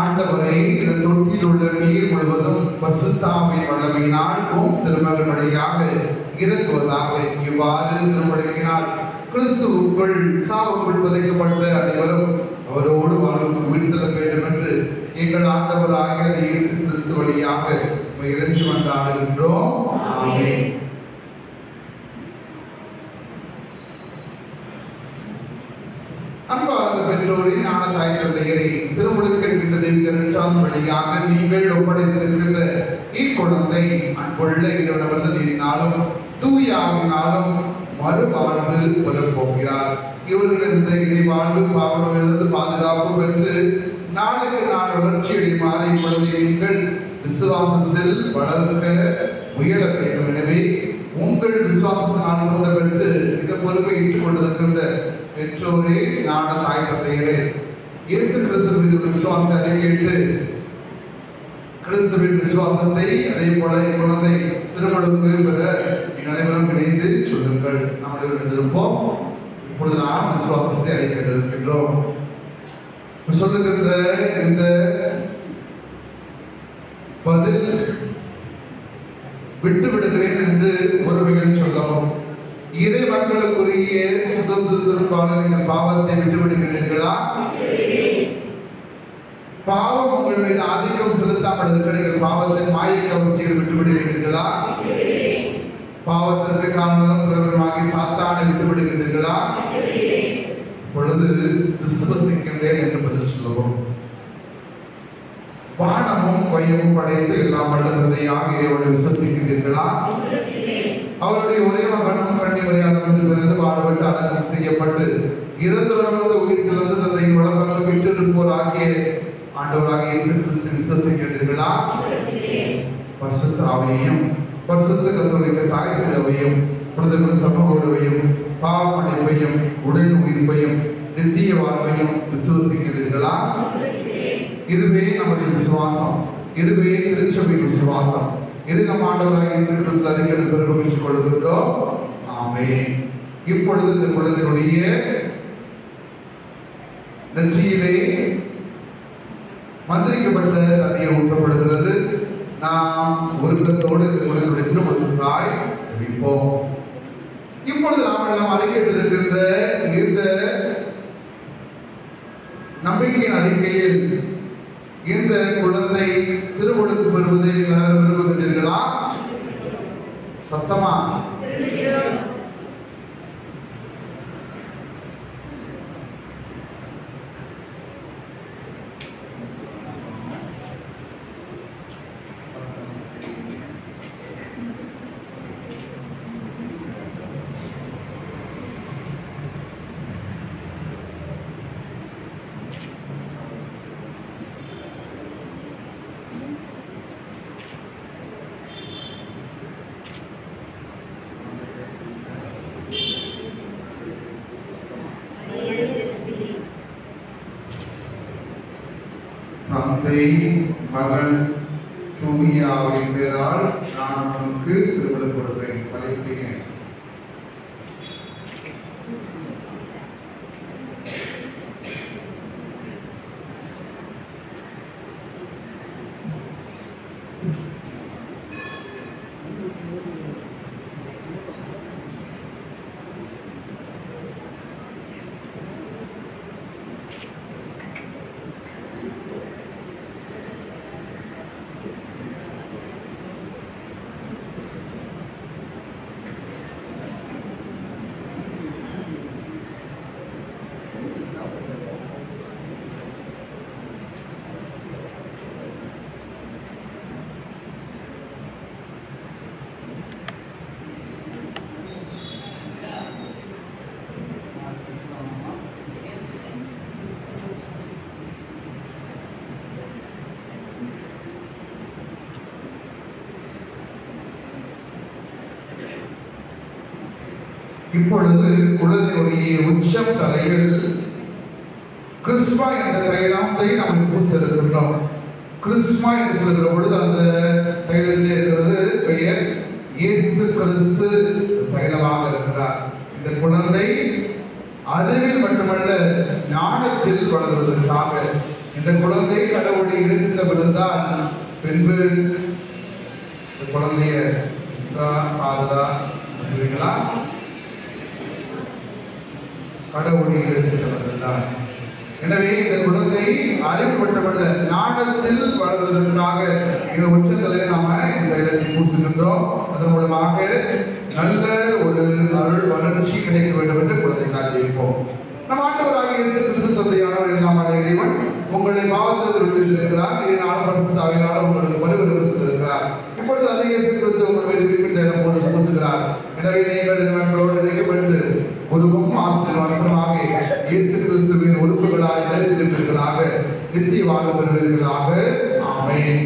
ஆண்டவரே, இந்த தொட்டியில் உள்ள நீர் முழுவதும் பரிசுத்த ஆவியின் வல்லமையினால் உம் திருமகன் வழியாக இறங்குவதாக. இவ்வாறு திருமொழியினால் கிறிஸ்துவுக்குள் சாவுக்குள் புதைக்கப்பட்ட அனைவரும் அவரோடு வாழும் உயிர்த்தெழ வேண்டும் என்று எங்கள் ஆண்டவராகிய இயேசு கிறிஸ்து வழியாக இறைஞ்சி மன்றாடுகின்றோம். ஆமென். அன்பார்ந்த பெற்றோரே, ஞான தாய் தந்தையரே, திருமுழுக்கின்ற தெய்வீக வழியாக நீங்கள் ஒப்படைத்திருக்கின்ற இக்குழந்தை அன்புள்ள இறைவனவரது நீரினாலும் தூய ஆவியினாலும் மறுவாழ்வு பெறப் போகிறார். இவர்கள் இந்த இறை வாழ்வு பாவங்களிலிருந்து பாதுகாப்பு பெற்று நாளுக்கு நாள் வளர்ச்சியடை மாறி குழந்தை நீங்கள் விசுவாசத்தில் வளர்க்க முயல வேண்டும். எனவே உங்கள் விசுவாசத்தினால் கூட பெற்று இந்த பொறுப்பை ஏற்றுக் கொண்டிருக்கின்ற பெற்றோரே, ஞான தாய் தந்தையரே, இயேசு கிறிஸ்து மீது விசுவாசத்தை அறிக்கையிட்டு கிறிஸ்துவின் விசுவாசத்தை அதே போல குழந்தை திருமணக்கு பெற அனைவரும் இணைந்து சொல்லுங்கள். நம்முடைய இருந்திருப்போம். இப்பொழுது நாம் விசுவாசத்தை அறிக்கையிட்டிருக்கின்றோம். சொல்லுகின்ற இந்த பதில் விட்டு விடுகிறேன் என்று ஒருவர்கள் சொல்லவும், இறை மக்களுக்குரிய சுதந்திரத்திற்காக நீங்கள் பாவத்தை விட்டு விடுகிறீர்களா? பாவம் உங்கள் மீது ஆதிக்கம் செலுத்தாமல் இருக்கிற பாவத்தின் மாயை கவர்ச்சியில் விட்டுவிடுகிறீர்களா? பாவத்திற்கு காரணம் தலைவருமாகி சாத்தானை விட்டுவிடுகிறீர்களா? பொழுது விசுவசிக்கின்றேன் என்று பதில் சொல்லுவோம். வானமும் வையமும் படைத்து எல்லாம் வல்ல தந்தையாக இறைவனை விசுவசிக்கின்றீர்களா? அவருடைய ஒரே மகனும் கண்ணி விளையாடமிருந்து பிறந்து பாடுபட்டு அடக்கம் செய்யப்பட்டு இறந்துள்ளவர்களது உயிர்த்திலிருந்து தந்தையின் வளர்ப்பு விற்றிருப்போர் ஆகிய ஆண்டவராக இயேசு கிறிஸ்து விசுவசிக்கின்றீர்களா? பரிசுத்த ஆவியையும் பரிசுத்த கத்தோலிக்க தாய் திருவையும் புனித சமூகவையும் பாவ மன்னிப்பையும் உடல் உயிர்ப்பையும் நித்திய வாழ்வையும் விசுவசிக்கிறீர்களா? இதுவே நமது விசுவாசம், இதுவே திருச்சபையின் விசுவாசம். இது நம் ஆண்டவராக இயேசு கிறிஸ்து அறிக்கையை பெற்றுக் கொள்கின்றோம். ஆமென். இப்பொழுது இந்த குழந்தையுடைய நெற்றியிலே மந்திரிக்கப்பட்ட தண்ணீர் ஊற்றப்படுகிறது. நாம் ஒருக்கத்தோடு இந்த குழந்தையுடைய திருமணத்திற்காய் ஜெபிப்போம். இப்பொழுது நாம் எல்லாம் அறிக்கையிட்டிருக்கின்ற இந்த நம்பிக்கையின் அறிக்கையில் இந்த குழந்தை திருமுழுக்கு பெறுவதை விரும்புகின்றீர்களா? சத்தமா தந்தை மகன் தூய ஆவியின் பெயரால் நான் உனக்கு திருமணம் கொடுப்பேன். பழைய இப்பொழுது குழந்தையுடைய உச்சம் தலையில் கிறிஸ்மா என்ற தைலத்தை நாம் பூச இருக்கின்றோம். கிறிஸ்மா என்று சொல்லுகிற பொழுது அந்த தைலத்திலே இருக்கிறது பெயர் இயேசு கிறிஸ்து தைலமாக இருக்கிறார். இந்த குழந்தை அறிவில் மட்டுமல்ல ஞானத்தில் வளர்வதற்காக இந்த குழந்தை கடவுளை இழுத்து விழுந்தால் பின்பு இந்த குழந்தைய காதலா அறிவீங்களா? கடவுளை இழுத்துவதுதான். எனவே இந்த குழந்தை அறிவு மட்டுமல்ல ஞானத்தில் வளர்வதற்காக இந்த உச்சங்களை நாம இந்த தைலத்தை பூசுகின்றோம். அதன் மூலமாக நல்ல ஒரு அருள் வளர்ச்சி கிடைக்க வேண்டும் என்று குழந்தை காத்திருப்போம். நம் ஆண்டவராகிய இயேசு கிறிஸ்து தந்தையானவர் எல்லாம் இறைவன் உங்களை பாவத்தில் விடுவித்திருக்கிறார். இதனால் பரிசுத்த ஆவியானவர் உங்களுக்கு மறுவிருக்கிறார். இப்பொழுது அதே இயேசு கிறிஸ்து உங்கள் மீது விடுவிக்கின்ற போது பூசுகிறார். எனவே நீங்கள் இவர்களோடு இணைக்கப்பட்டு உருவம் ஆசீர்வாதமாக இயேசு கிறிஸ்துவின் உறுப்புகளாக நிலைத்திருப்பீர்களாக நித்திய வாழ பெறுவீர்களாக. ஆமென்.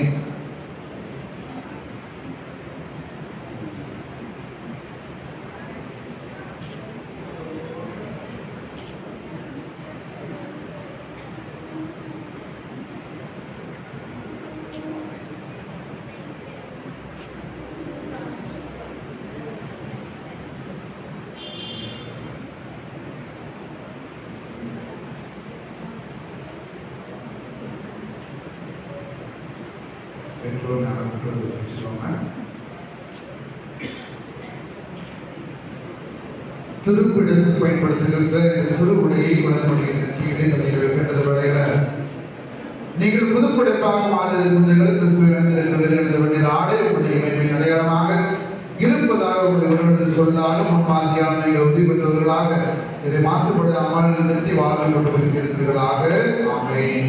திருப்பிடத்தில் பயன்படுத்துகின்ற இந்த திருவுடையை குழந்தையுடைய நெற்றியிலே தலையில் வைக்கின்றது வேளையில நீங்கள் புதுப்படைப்பாக மாறியிருக்கின்றீர்கள், கிறிஸ்துவை இணைந்திருக்கின்றீர்கள். ஆடை உடைய இணைப்பின் அடையாளமாக இருப்பதாக உங்களுடைய சொல்லாலும் முன்மாதிரியாக நீங்கள் உறுதி பெற்றவர்களாக இதை மாசுபடாமல் நிறுத்தி வாழ்க்கை கொண்டு போய் சேர்க்கிறீர்களாக. ஆமென்.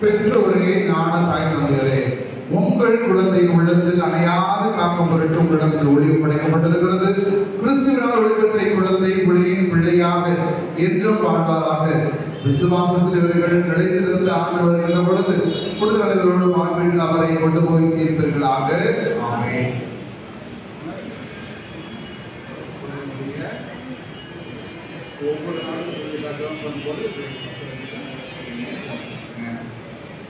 பெற்றோரே, ஞான தாய் தந்தையரே, உங்கள் குழந்தையின் உள்ளத்தில் அணையாது காக்கும் பொருட்டு உங்களிடம் இந்த ஒளி படைக்கப்பட்டிருக்கிறது. கிறிஸ்துவினால் ஒளிபெற்ற குழந்தை ஒளியின் பிள்ளையாக என்றும் வாழ்வாராக. விசுவாசத்தில் இவர்கள் நிலைத்திருந்து ஆண்டவர் என்ற பொழுது கூடுதலோடு வாழ்வில் அவரை கொண்டு போய் சேர்ப்பீர்களாக. ஆமென்.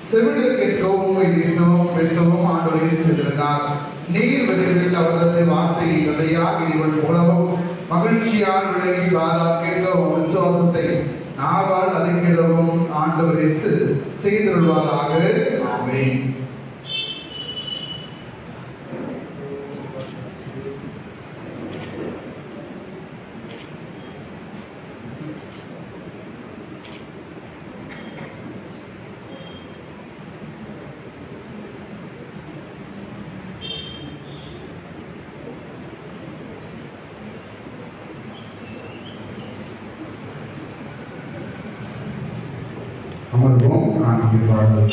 செவிடர் கேட்கவும் இயேசுவும் பேசவும் ஆண்டவரே செய்திருந்தார். நீர் வழிகளில் அவரது வார்த்தையை கதையாக இவன் மூலமும் மகிழ்ச்சியால் விலகி காதால் கேட்கவும் விசுவாசத்தை நாவால் அறிக்கிடவும் ஆண்டவர் இயேசு செய்திருவாராக. ஆமென். அமர்வோம். நான் பாடல்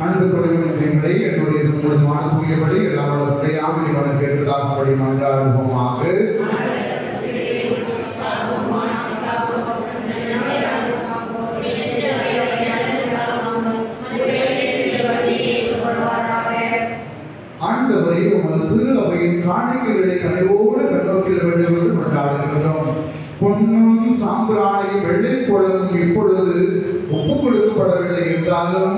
அன்பு தொழில்நுட்பங்களை என்னுடைய முழுதுமான தூயபடி எல்லாம் வளர்த்தையாக கேட்டதாகபடி மன்றாடுவோமாக. ஆண்டவரை உமது திரு அவையின் காணிக்கைகளை கனிவோடு கண்ணோக்கிட வேண்டும் என்று கொண்டாடுகின்றோம். பொன்னும் சாம்பிராணி வெள்ளைப்பொழும் இப்பொழுது ஒப்புக் கொடுக்கப்படவில்லை என்றாலும்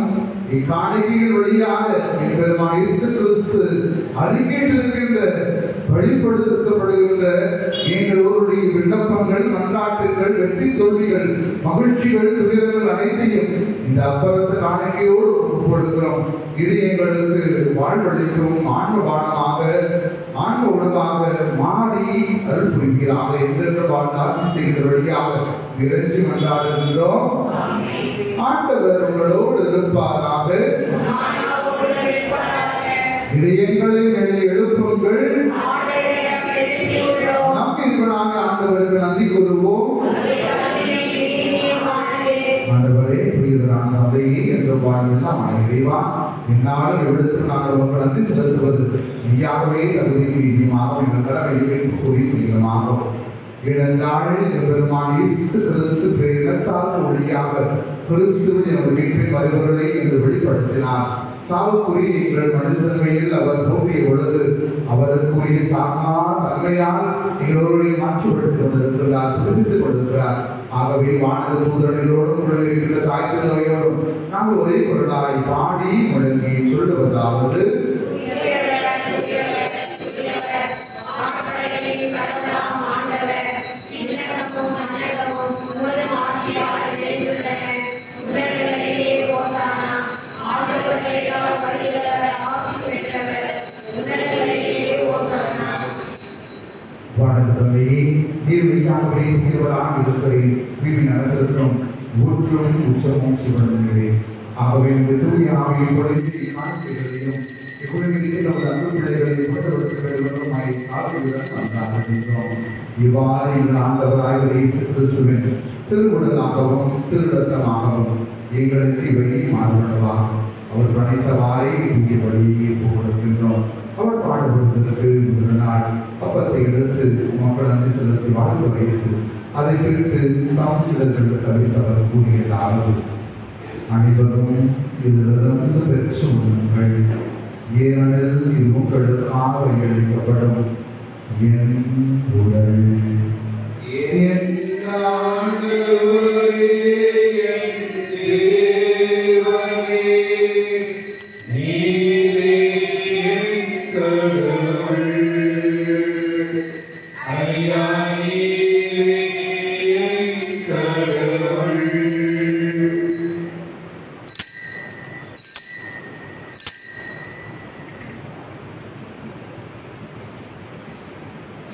இக்காணிக்கைகள் வழியாக என் பெருமான் இயேசு கிறிஸ்து அறிக்கையிட்டிருக்கின்ற வெளிப்படுத்தப்படுகின்ற எங்களுடைய விண்ணப்பங்கள், மன்றாட்டுகள், வெற்றி தோல்விகள், மகிழ்ச்சிகள், துயரங்கள் அனைத்தையும் இந்த அப்பரச காணிக்கையோடு கொடுக்கிறோம். இது எங்களுக்கு வாழ்வளிக்கும் ஆன்ம பானமாக, ஆன்ம உணவாக மாறி அருள் புரிவீராக என்று வாழ்ந்து ஆட்சி செய்கிற வழியாக இறைஞ்சி மன்றாடுகின்றோம். ஆண்டவர் உங்களோடு இருப்பாராக. இதயங்களை மேலே எழுப்புங்கள். நம்பிக்கையாக ஆண்டவருக்கு நன்றி கூறுவோம். ஆண்டவரே, புரிகிறான் அதையே என்ற வாழ்வெல்லாம் இறைவா, என்னால் எவ்விடத்தில் நாங்கள் உங்கள் நன்றி செலுத்துவது மெய்யாகவே தகுதியும் நீதியுமாக எங்கள் கடமையை கூறி செய்யலாகும். ஏனென்றால் எம்பெருமான் இயேசு கிறிஸ்து இனத்தால் ஒளியாக கிறிஸ்துவின் அவர் மீட்பின் வருபொருளை என்று வெளிப்படுத்தினார். சாவுக்குரிய எங்கள் மனிதன்மையில் அவர் தோன்றிய பொழுது அவருக்குரிய சாகா தன்மையால் எங்களோருடைய மாற்றிப்படுத்திக் கொண்டிருக்கிறார், புதுப்பித்துக் கொண்டிருக்கிறார். ஆகவே வானக தூதர்களோடும் உடல் இருக்கின்ற தாய் திருவையோடும் நாங்கள் ஒரே பொருளாய் பாடி முழங்கி சொல்லுவதாவது: நீர்வழியாகவே புதியவராக இருக்கிறேன், மீறி நடந்திருக்கும் ஊற்றும் உச்சமும் சிவனுமே. ஆகவே இந்த தூய ஆவியை பொழுது காணிக்கைகளையும் இக்குழுவிற்கு நமது அன்பு பிள்ளைகளையும் கொண்டுவருமாய் ஆசிரியர் நன்றாகின்றோம். இவ்வாறு எங்கள் ஆண்டவராக இயேசு கிறிஸ்துவின் திருவுடலாகவும் திருரத்தமாகவும் எங்களுக்கு இவை மாறுபடவா அவர் படைத்தவாறே தூக்கியபடியே கொடுக்கின்றோம். அவர் பாடுபடுவதற்கு ஒரு நாள் அப்பத்தை எடுத்து மக்கள் நன்றி செலுத்தி வாழ்ந்து வைத்து அதை பிரித்து தாம் சிலர்களுக்கு அளித்தவர் கூறியதாவது: அனைவரும் இதிலிருந்து பெற்று உண்ணுங்கள், ஏனெனில் இது உங்களுக்காக அளிக்கப்படும் என் உடல்.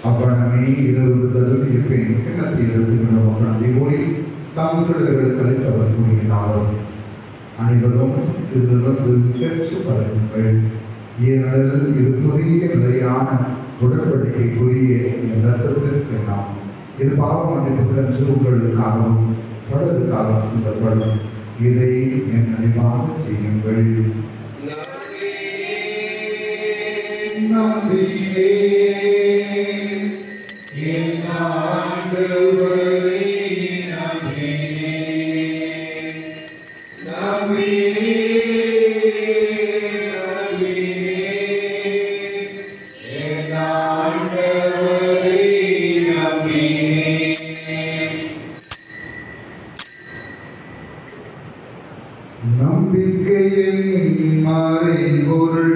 அவ்வளமே இரவு கருவிய பெண் கிணத்தை எடுத்துக்கொண்ட மக்களதை ஓடி தாம் சிலர்களுக்கு அளித்தவர் கூறியதாலும் அனைவரும் இதிலிருந்து பெற்று பழகுங்கள், ஏனெனில் இது புதிய நிலையான உடன்படிக்கைக்குரிய இரத்தத்திற்கு நாம் இது பாவ மன்னிப்புக்கு உங்களுக்காகவும் தொடருக்காகவும் சிந்தப்படும். இதை என் நினைவாக செய்யுங்கள். நம்பிக்கையின் மறைபொருள்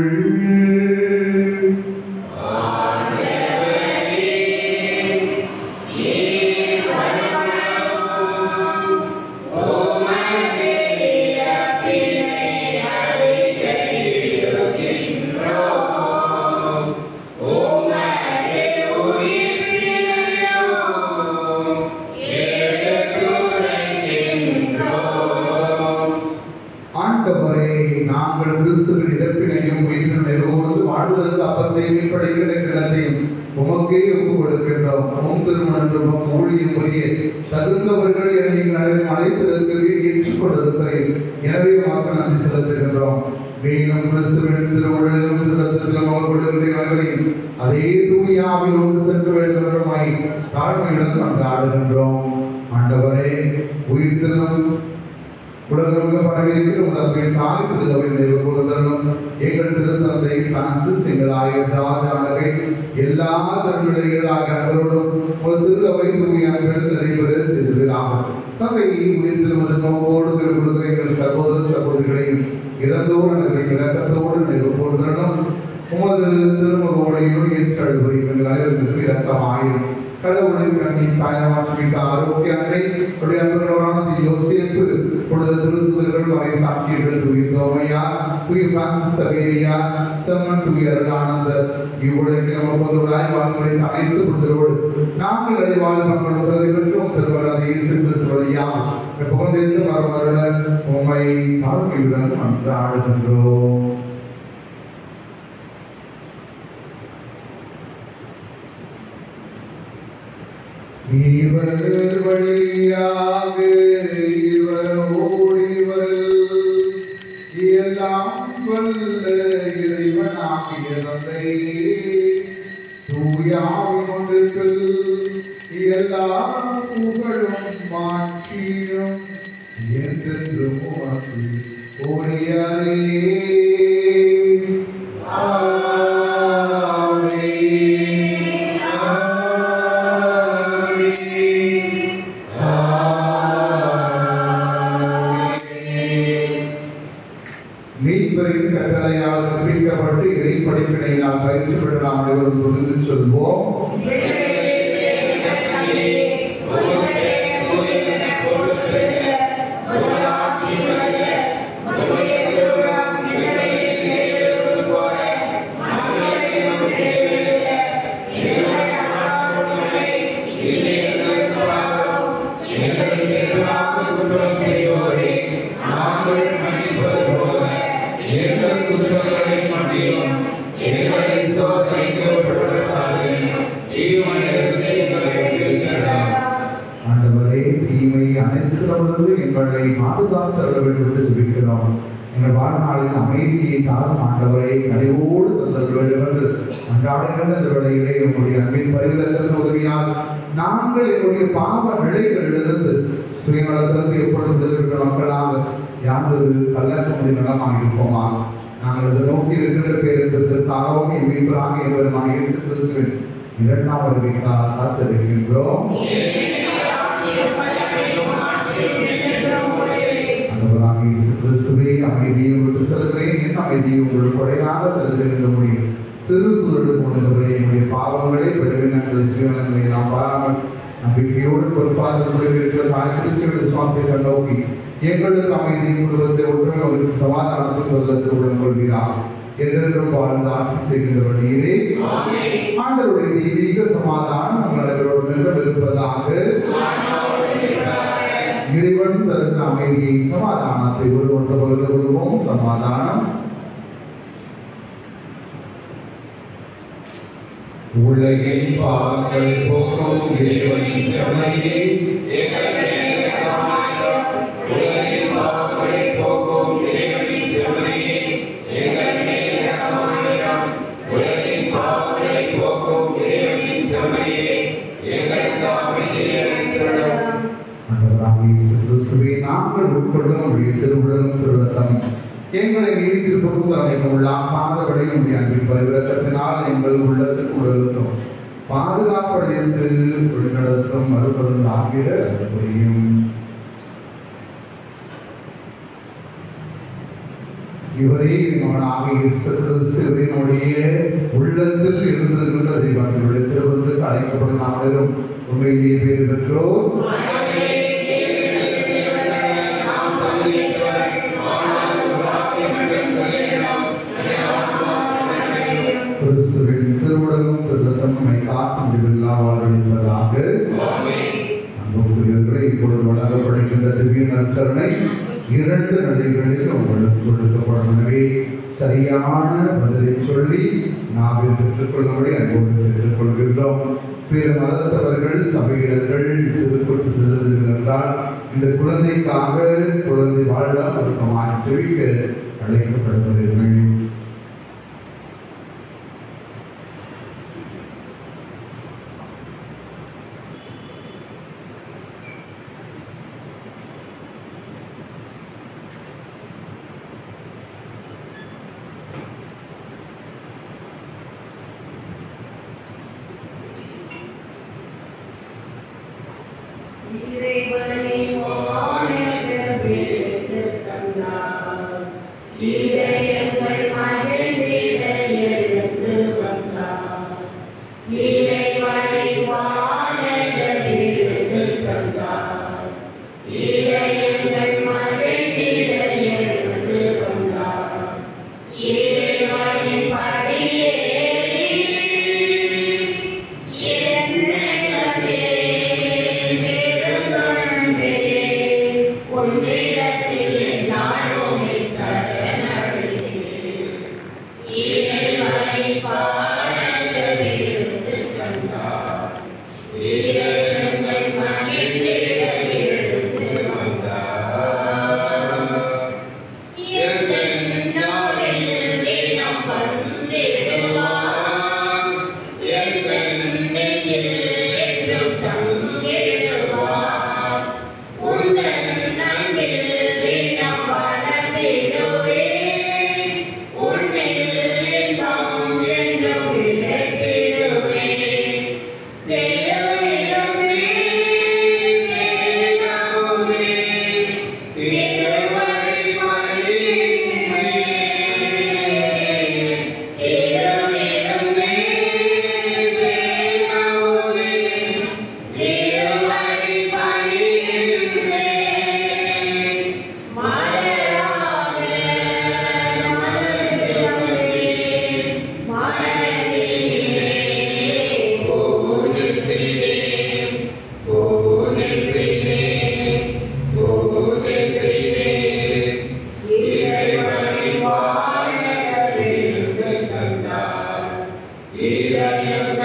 நாங்கள் கிறிஸ்துவின் இறப்பினையும் உயிரினையும் வாழ்வதற்கு அப்பத்தையும் படைக்கிற கிணத்தையும் உமக்கே ஒப்புக் கொடுக்கின்றோம். உம் திருமணம் உமக்கு ஊழியம் புரிய தகுந்தவர்கள் என எங்கள் அழைத்திருக்கிறீர், ஏற்றுக்கொண்டிருக்கிறேன். எனவே உமக்கு நன்றி செலுத்துகின்றோம். மேலும் கிறிஸ்துவின் திருவுடலிலும் திருரத்தத்திலும் அவர் கொடுக்கின்றவர்களையும் அதே தூயாவிலோடு சென்று வேண்டுமாய் தாழ்மையுடன் கொண்டாடுகின்றோம். ஆண்டவரே, உயிர்த்தலும் உலகம் பரவியிருக்கிற முதல் தாய் திருகவின் நினைவு கூறுதலும் எங்கள் திருத்தந்தை பிரான்சிஸ், எங்கள் ஆயர் ஜார்ஜ் ஆண்டகை, எல்லா திருவிழைகளாக அன்பரோடும் ஒரு திருகவை தூய அன்புடன் நடைபெற செய்துவிடாக தந்தையை உயிர் திருமதி நோக்கோடு திருக்குழுகிற எங்கள் சகோதர சகோதரிகளையும் இறந்தோர் அனைவரையும் இலக்கத்தோடு நினைவு கூறுதலும் உமது திருமுகோடையும் ஏற்றழுவையும் எங்கள் அனைவருக்கும் இரக்கமாயும் கடவுளின் கண்ணி தாயமாற்றிவிட்ட ஆரோக்கிய அன்னை உடைய அன்பர்களான யோசேப்பு பொழுது திருத்துதர்கள் வரை சாட்சியங்கள் தூய தோமையா தூய பிரான்சிஸ் சவேரியா செம்மன் தூய அருளானந்தர் இவ்வுலகில் நமக்கு வந்தவராய் வாழ்ந்துடைய அனைத்து புரிதலோடு நாங்கள் அடைவாழ் மக்கள் உதவிகளுக்கும் திருவராத இயேசு கிறிஸ்து வழியாக புகழ்ந்து மரமருள உம்மை தாழ்மையுடன் மன்றாடுகின்றோம். இவர் வழியாக இவரோடு இவர் எல்லாம் வல்ல இறைவனாகிய தந்தை தூயாவின் ஒன்றிற்குள் எல்லா புகழும் மாற்றியும் என்றென்றும் உமக்கு உரியரே. மீட்பரின் கட்டளையால் கற்பிக்கப்பட்டு இறை படிப்பினையினால் பயிற்சி பெற்ற நாம் அனைவரும் புரிந்து சொல்வோம். ஆண்டவரே, தீமை அனைத்திலிருந்து எங்களை பாதுகாத்தருள வேண்டும் என்று ஜெபிக்கிறோம். எங்கள் வாழ்நாளில் அமைதியை தாரும் ஆண்டவரை நிறைவோடு தந்தல் வேண்டும் என்று அன்றாடுகின்ற இந்த வேளையிலே உங்களுடைய அன்பின் பரிவிலக்கத்தின் உதவியால் நாங்கள் எங்களுடைய பாவ நிலைகளிலிருந்து சுயநலத்திலிருந்து எப்பொழுதும் தெரிவிக்கிற மக்களாக யாரொரு கல்லக்கூடிய நலமாக இருப்போமா. நாங்கள் இதை நோக்கி இருக்கின்ற பேருந்தத்திற்காகவும் மீட்பராக எவருமான இயேசு கிறிஸ்துவின் இரண்டாம் வருகைக்காக காத்திருக்கின்றோம். ஆண்டவராகிய இயேசு கிறிஸ்துவே, அமைதியை விட்டு செல்கிறேன், என் அமைதியை உங்களுக்கு கொடையாக தருகின்ற முடியும் திருத்துதரோடு போனவரே, என்னுடைய பாவங்களை விளைவினங்களை சுயநலங்களை எல்லாம் பாராமல் நம்பிக்கையோடு பொறுப்பாளர்களுடைய இருக்கிற தாய்ச்சி விசுவாசத்தை கண்டோக்கி எங்களுக்கு அமைதியின் குடும்பத்தை ஒற்றுமை அவருக்கு சமாதானத்தில் உள்ளத்தில் உடன் கொள்கிறார் என்றென்றும் வாழ்ந்து ஆட்சி செய்கின்றவர் நீரே. ஆண்டவருடைய தெய்வீக சமாதானம் நம் அனைவரோடு நின்று இருப்பதாக. இறைவன் தருகிற அமைதியை சமாதானத்தை ஒருவொன்று பகிர்ந்து கொள்வோம். சமாதானம். உலகின் பாவங்களை போக்கும் இறைவனின் செம்மறியே, எங்கள் மேல் இரக்கமாயிரும். உலகின் பாவங்களை போக்கும் இறைவனின் செம்மறியே, எங்கள் மேல் இரக்கமாயிரும். உலகின் பாவங்களை போக்கும் இறைவனின் செம்மறியே, எங்களுக்கு அமைதியை அளிக்கிறோம். ஆண்டவராகிய இயேசு கிறிஸ்துவே, நாங்கள் உட்கொள்ளும் உடைய திருவுடலும் திருரத்தம் எங்களை நீதித்திருப்பதும் தன்னை உள்ளாகாதபடி உடைய அன்பின் பரிவிலக்கத்தினால் எங்கள் உள்ளத்துக்கு உடலுக்கும் பாதுகாப்படைந்து வழிநடத்தும் மறுபொருள் ஆகிட புரியும். இவரே மகனாக இயேசு கிறிஸ்துவினுடைய உள்ளத்தில் இருந்திருக்கின்ற தெய்வங்களுடைய திருவிருந்துக்கு அழைக்கப்படும் அனைவரும் உண்மையிலேயே பேர் பெற்றோர். கிறிஸ்துவின் திருவுடலும் திருத்தம் நம்மை காக்க முடிவில்லா வாழ்வதாக. அன்புக்குரியவர்களை, இப்பொழுது வழங்கப்படுகின்ற திவ்ய நற்கருணை 2 நிலைகளில் உங்களுக்கு கொடுக்கப்படும். எனவே சரியான பதிலை சொல்லி நாம் பெற்றுக்கொள்ளும்படி அன்போடு பெற்றுக்கொள்கின்றோம். பிற மதத்தவர்கள் சபையினர்கள் திருக்கூட்டு செல்லுதல் என்றால் இந்த குழந்தைக்காக குழந்தை வாழ பொருத்தமாக ஜெபிக்க அழைக்கப்படுகிறீர்கள். இதயங்கள் எங்கள் இதயத்திலும்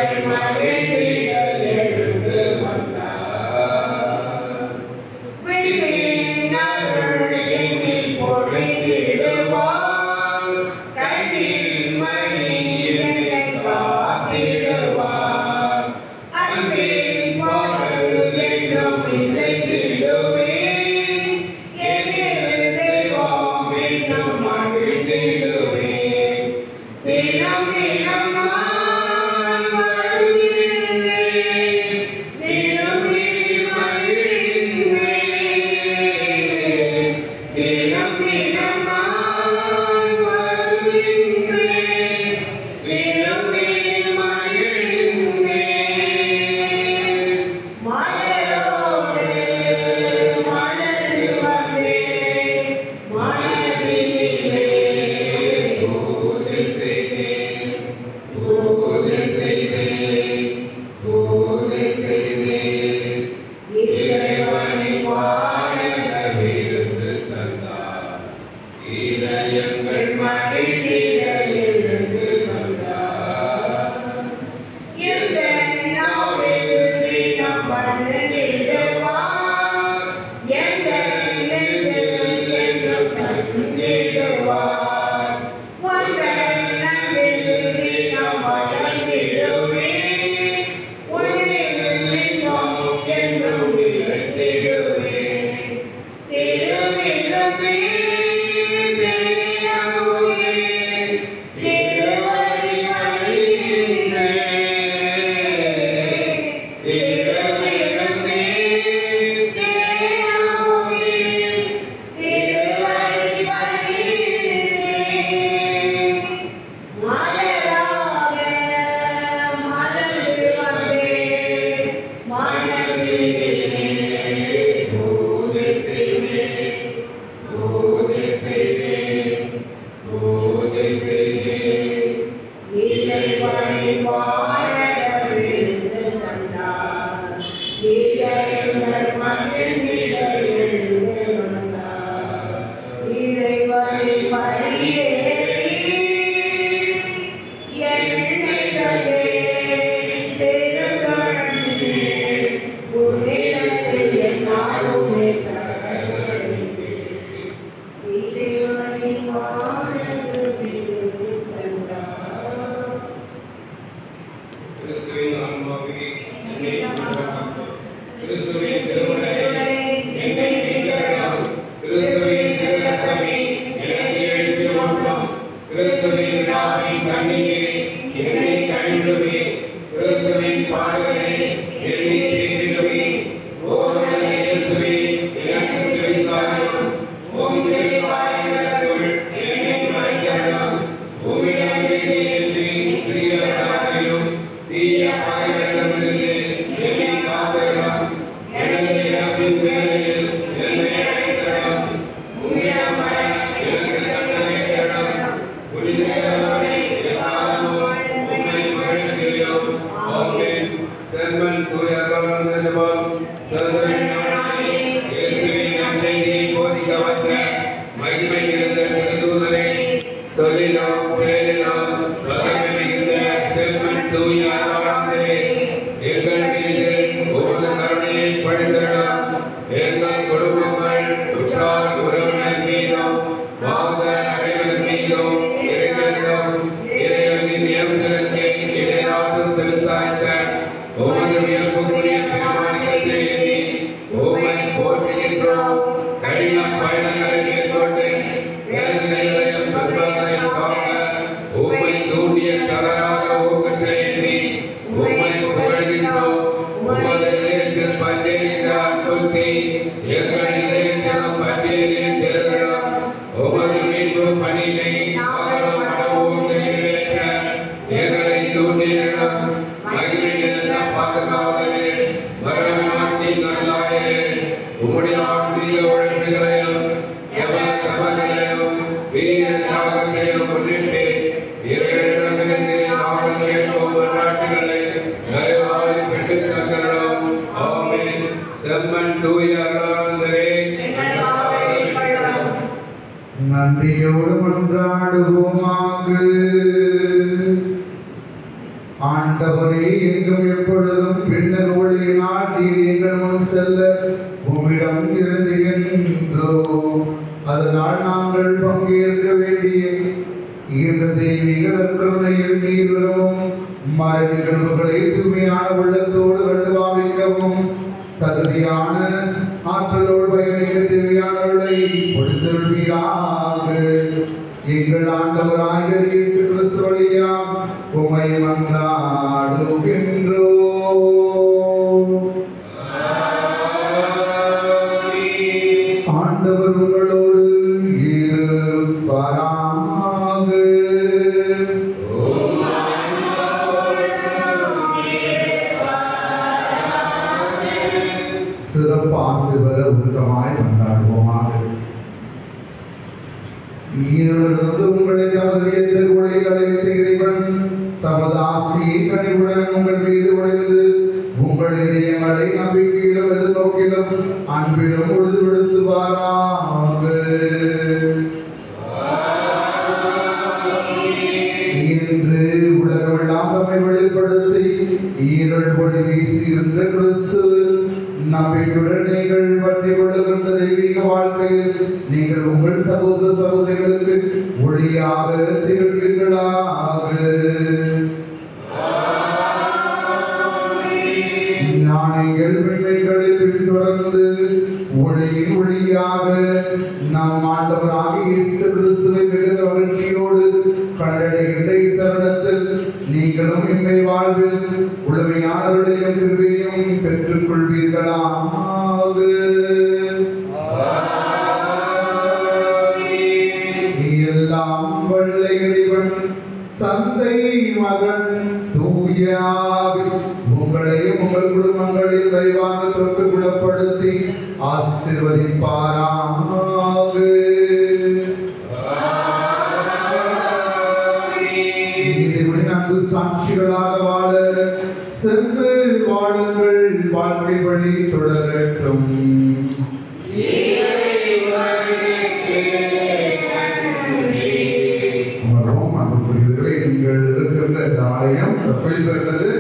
பற்றிய வேற்றுமைகளையும் எவர் தவறுகளையும் வீர தியாகத்தையும் முன்னிட்டு இறைவனிடமிருந்து நாங்கள் கேட்கும் நாட்டுகளை தயவாய் பெற்றுத் தந்தருளும். ஆமென். செம்மன் தூய அருளானந்தரே நன்றியோடு மன்றாடுவோமாக. ஆண்டவரே, எங்கும் எப்பொழுதும் பின்னர் ஒளியினால் நீர் எங்கள் முன் செல்ல உம்மிடம் இறங்குகின்றோம். அதனால் நாங்கள் பங்கேற்க வேண்டிய இந்த தெய்வீக நற்கருணையில் நீர் விரும்பும் மறை நிகழ்வுகளை தூய்மையான உள்ளத்தோடு கண்டு பாவிக்கவும் தகுதியான ஆற்றலோடு பயணிக்க தேவையானவர்களை கொடுத்தருள்வீராக. எங்கள் ஆண்டவராகிய இயேசு கிறிஸ்து வழியாக உம்மை மன்றாடுகின்றோம். ஆண்டவர் உங்களோடு இருப்பாராக. சிறப்பு ஆசீர்வாத உருக்கமாய் கொண்டாடுவோமாக. ஈரிலிருந்து உங்களை தமது வியத்தகு ஒளியில் அழைத்த இறைவன் தமது ஆசியை கனிவுடன் உங்கள் மீது ஒளிந்து உங்கள் இதயங்களை நம்பிக்கையிலும் எதிர்நோக்கிலும் அன்பிலும் உறுதிப்படுத்துவாராக. இன்று உலகமெல்லாம் நம்மை வெளிப்படுத்தி ஈரல் ஒளி வீசி இருந்த கிறிஸ்து நம்பிக்கையுடன் நீங்கள் பற்றி கொள்ளுகின்ற தெய்வீக வாழ்க்கையில் நீங்கள் உங்கள் சகோதர சகோதரிகளுக்கு ஒளியாக திகழ்கிறீர்களாக. ஞானிகள் பிள்ளைகளை பின்தொடர்ந்து ஒளியின் ஒளியாக நம் ஆண்டவராகிய இயேசு கிறிஸ்துவை மிகுந்த மகிழ்ச்சியோடு கண்டடைகின்ற இத்தருணத்தில் நீங்களும் இன்மை வாழ்வில் உடமையாளர்களையும் கிருபையும் பெற்றுக் கொள்வீர்களாக. எல்லாம் வல்ல இறைவன் தந்தை மகன் தூய ஆவி உங்களையும் உங்கள் குடும்பங்களில் விரைவாக தொட்டு குணப்படுத்தி ஆசீர்வதிப்பாராக. அன்பு சாட்சிகளாக வாழ சென்று வாழுங்கள். வாழ்க்கை வழி தொடரட்டும். அமர்வோம். அன்புக்குரியவர்களே, நீங்கள் இருக்கின்ற இந்த ஆலயம் கோயில் பெறுகிறது.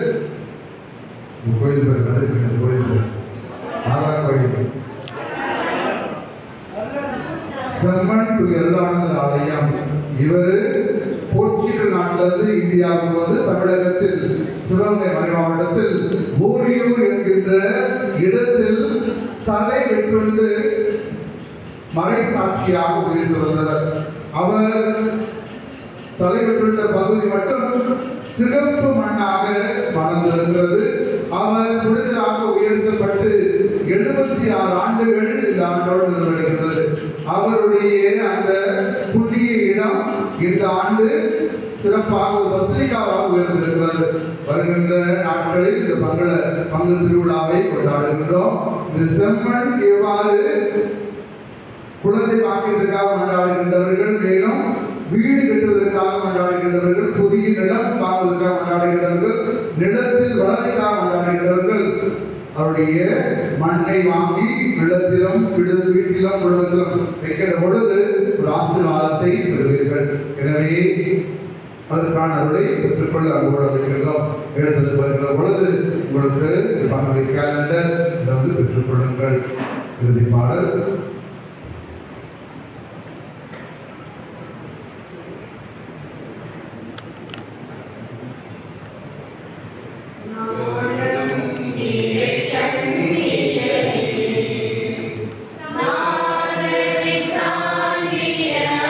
கோயில் பெறுகிறது கோயில் ஆதார் கோயில் செம்மன் தூய அருளானந்தர் ஆலயம். இவர் போர்ச்சுகல் நாட்டிலிருந்து இந்தியாவுக்கு வந்து தமிழகத்தில் சிவகங்கை மறை மாவட்டத்தில் ஊரியூர் என்கின்ற இடத்தில் தலை வெற்றுண்டு மறை சாட்சியாக உயிர்த்து வந்தவர். அவர் தலை வெற்றுண்ட பகுதி மட்டும் சிகப்பு மண்ணாக மணந்திருக்கிறது. அவர் புனிதராக உயர்த்தப்பட்டு 76 ஆண்டுகள் இந்த ஆண்டோடு நிறைவடைகிறது. அவருடைய அந்த புதிய இடம் இந்த ஆண்டு சிறப்பாக பசிலிக்காவாக உயர்ந்திருக்கிறது. வருகின்ற நாட்களில் இந்த பங்கு திருவிழாவை கொண்டாடுகின்றோம். இந்த செம்மண் எவ்வாறு குழந்தை பாக்கியத்திற்காக கொண்டாடுகின்றவர்கள், மேலும் வீடு கட்டுவதற்காக கொண்டாடுகின்றவர்கள், புதிய நிலம் வாங்குவதற்காக கொண்டாடுகின்றவர்கள், நிலத்தில் வளர்ச்சிக்காக கொண்டாடுகின்றவர்கள் அவருடைய மண்ணை வாங்கி நிலத்திலும் வீட்டிலும் குடும்பத்திலும் வைக்கிற பொழுது ஒரு ஆசீர்வாதத்தை பெறுவீர்கள். எனவே அதற்கான அருளை பெற்றுக்கொள்ள அன்போடு அழைக்கின்றோம். எழுத்துக்கு வருகிற பொழுது உங்களுக்கு பணவை கேலண்டர் வந்து பெற்றுக்கொள்ளுங்கள். இறுதி பாடல் Yeah.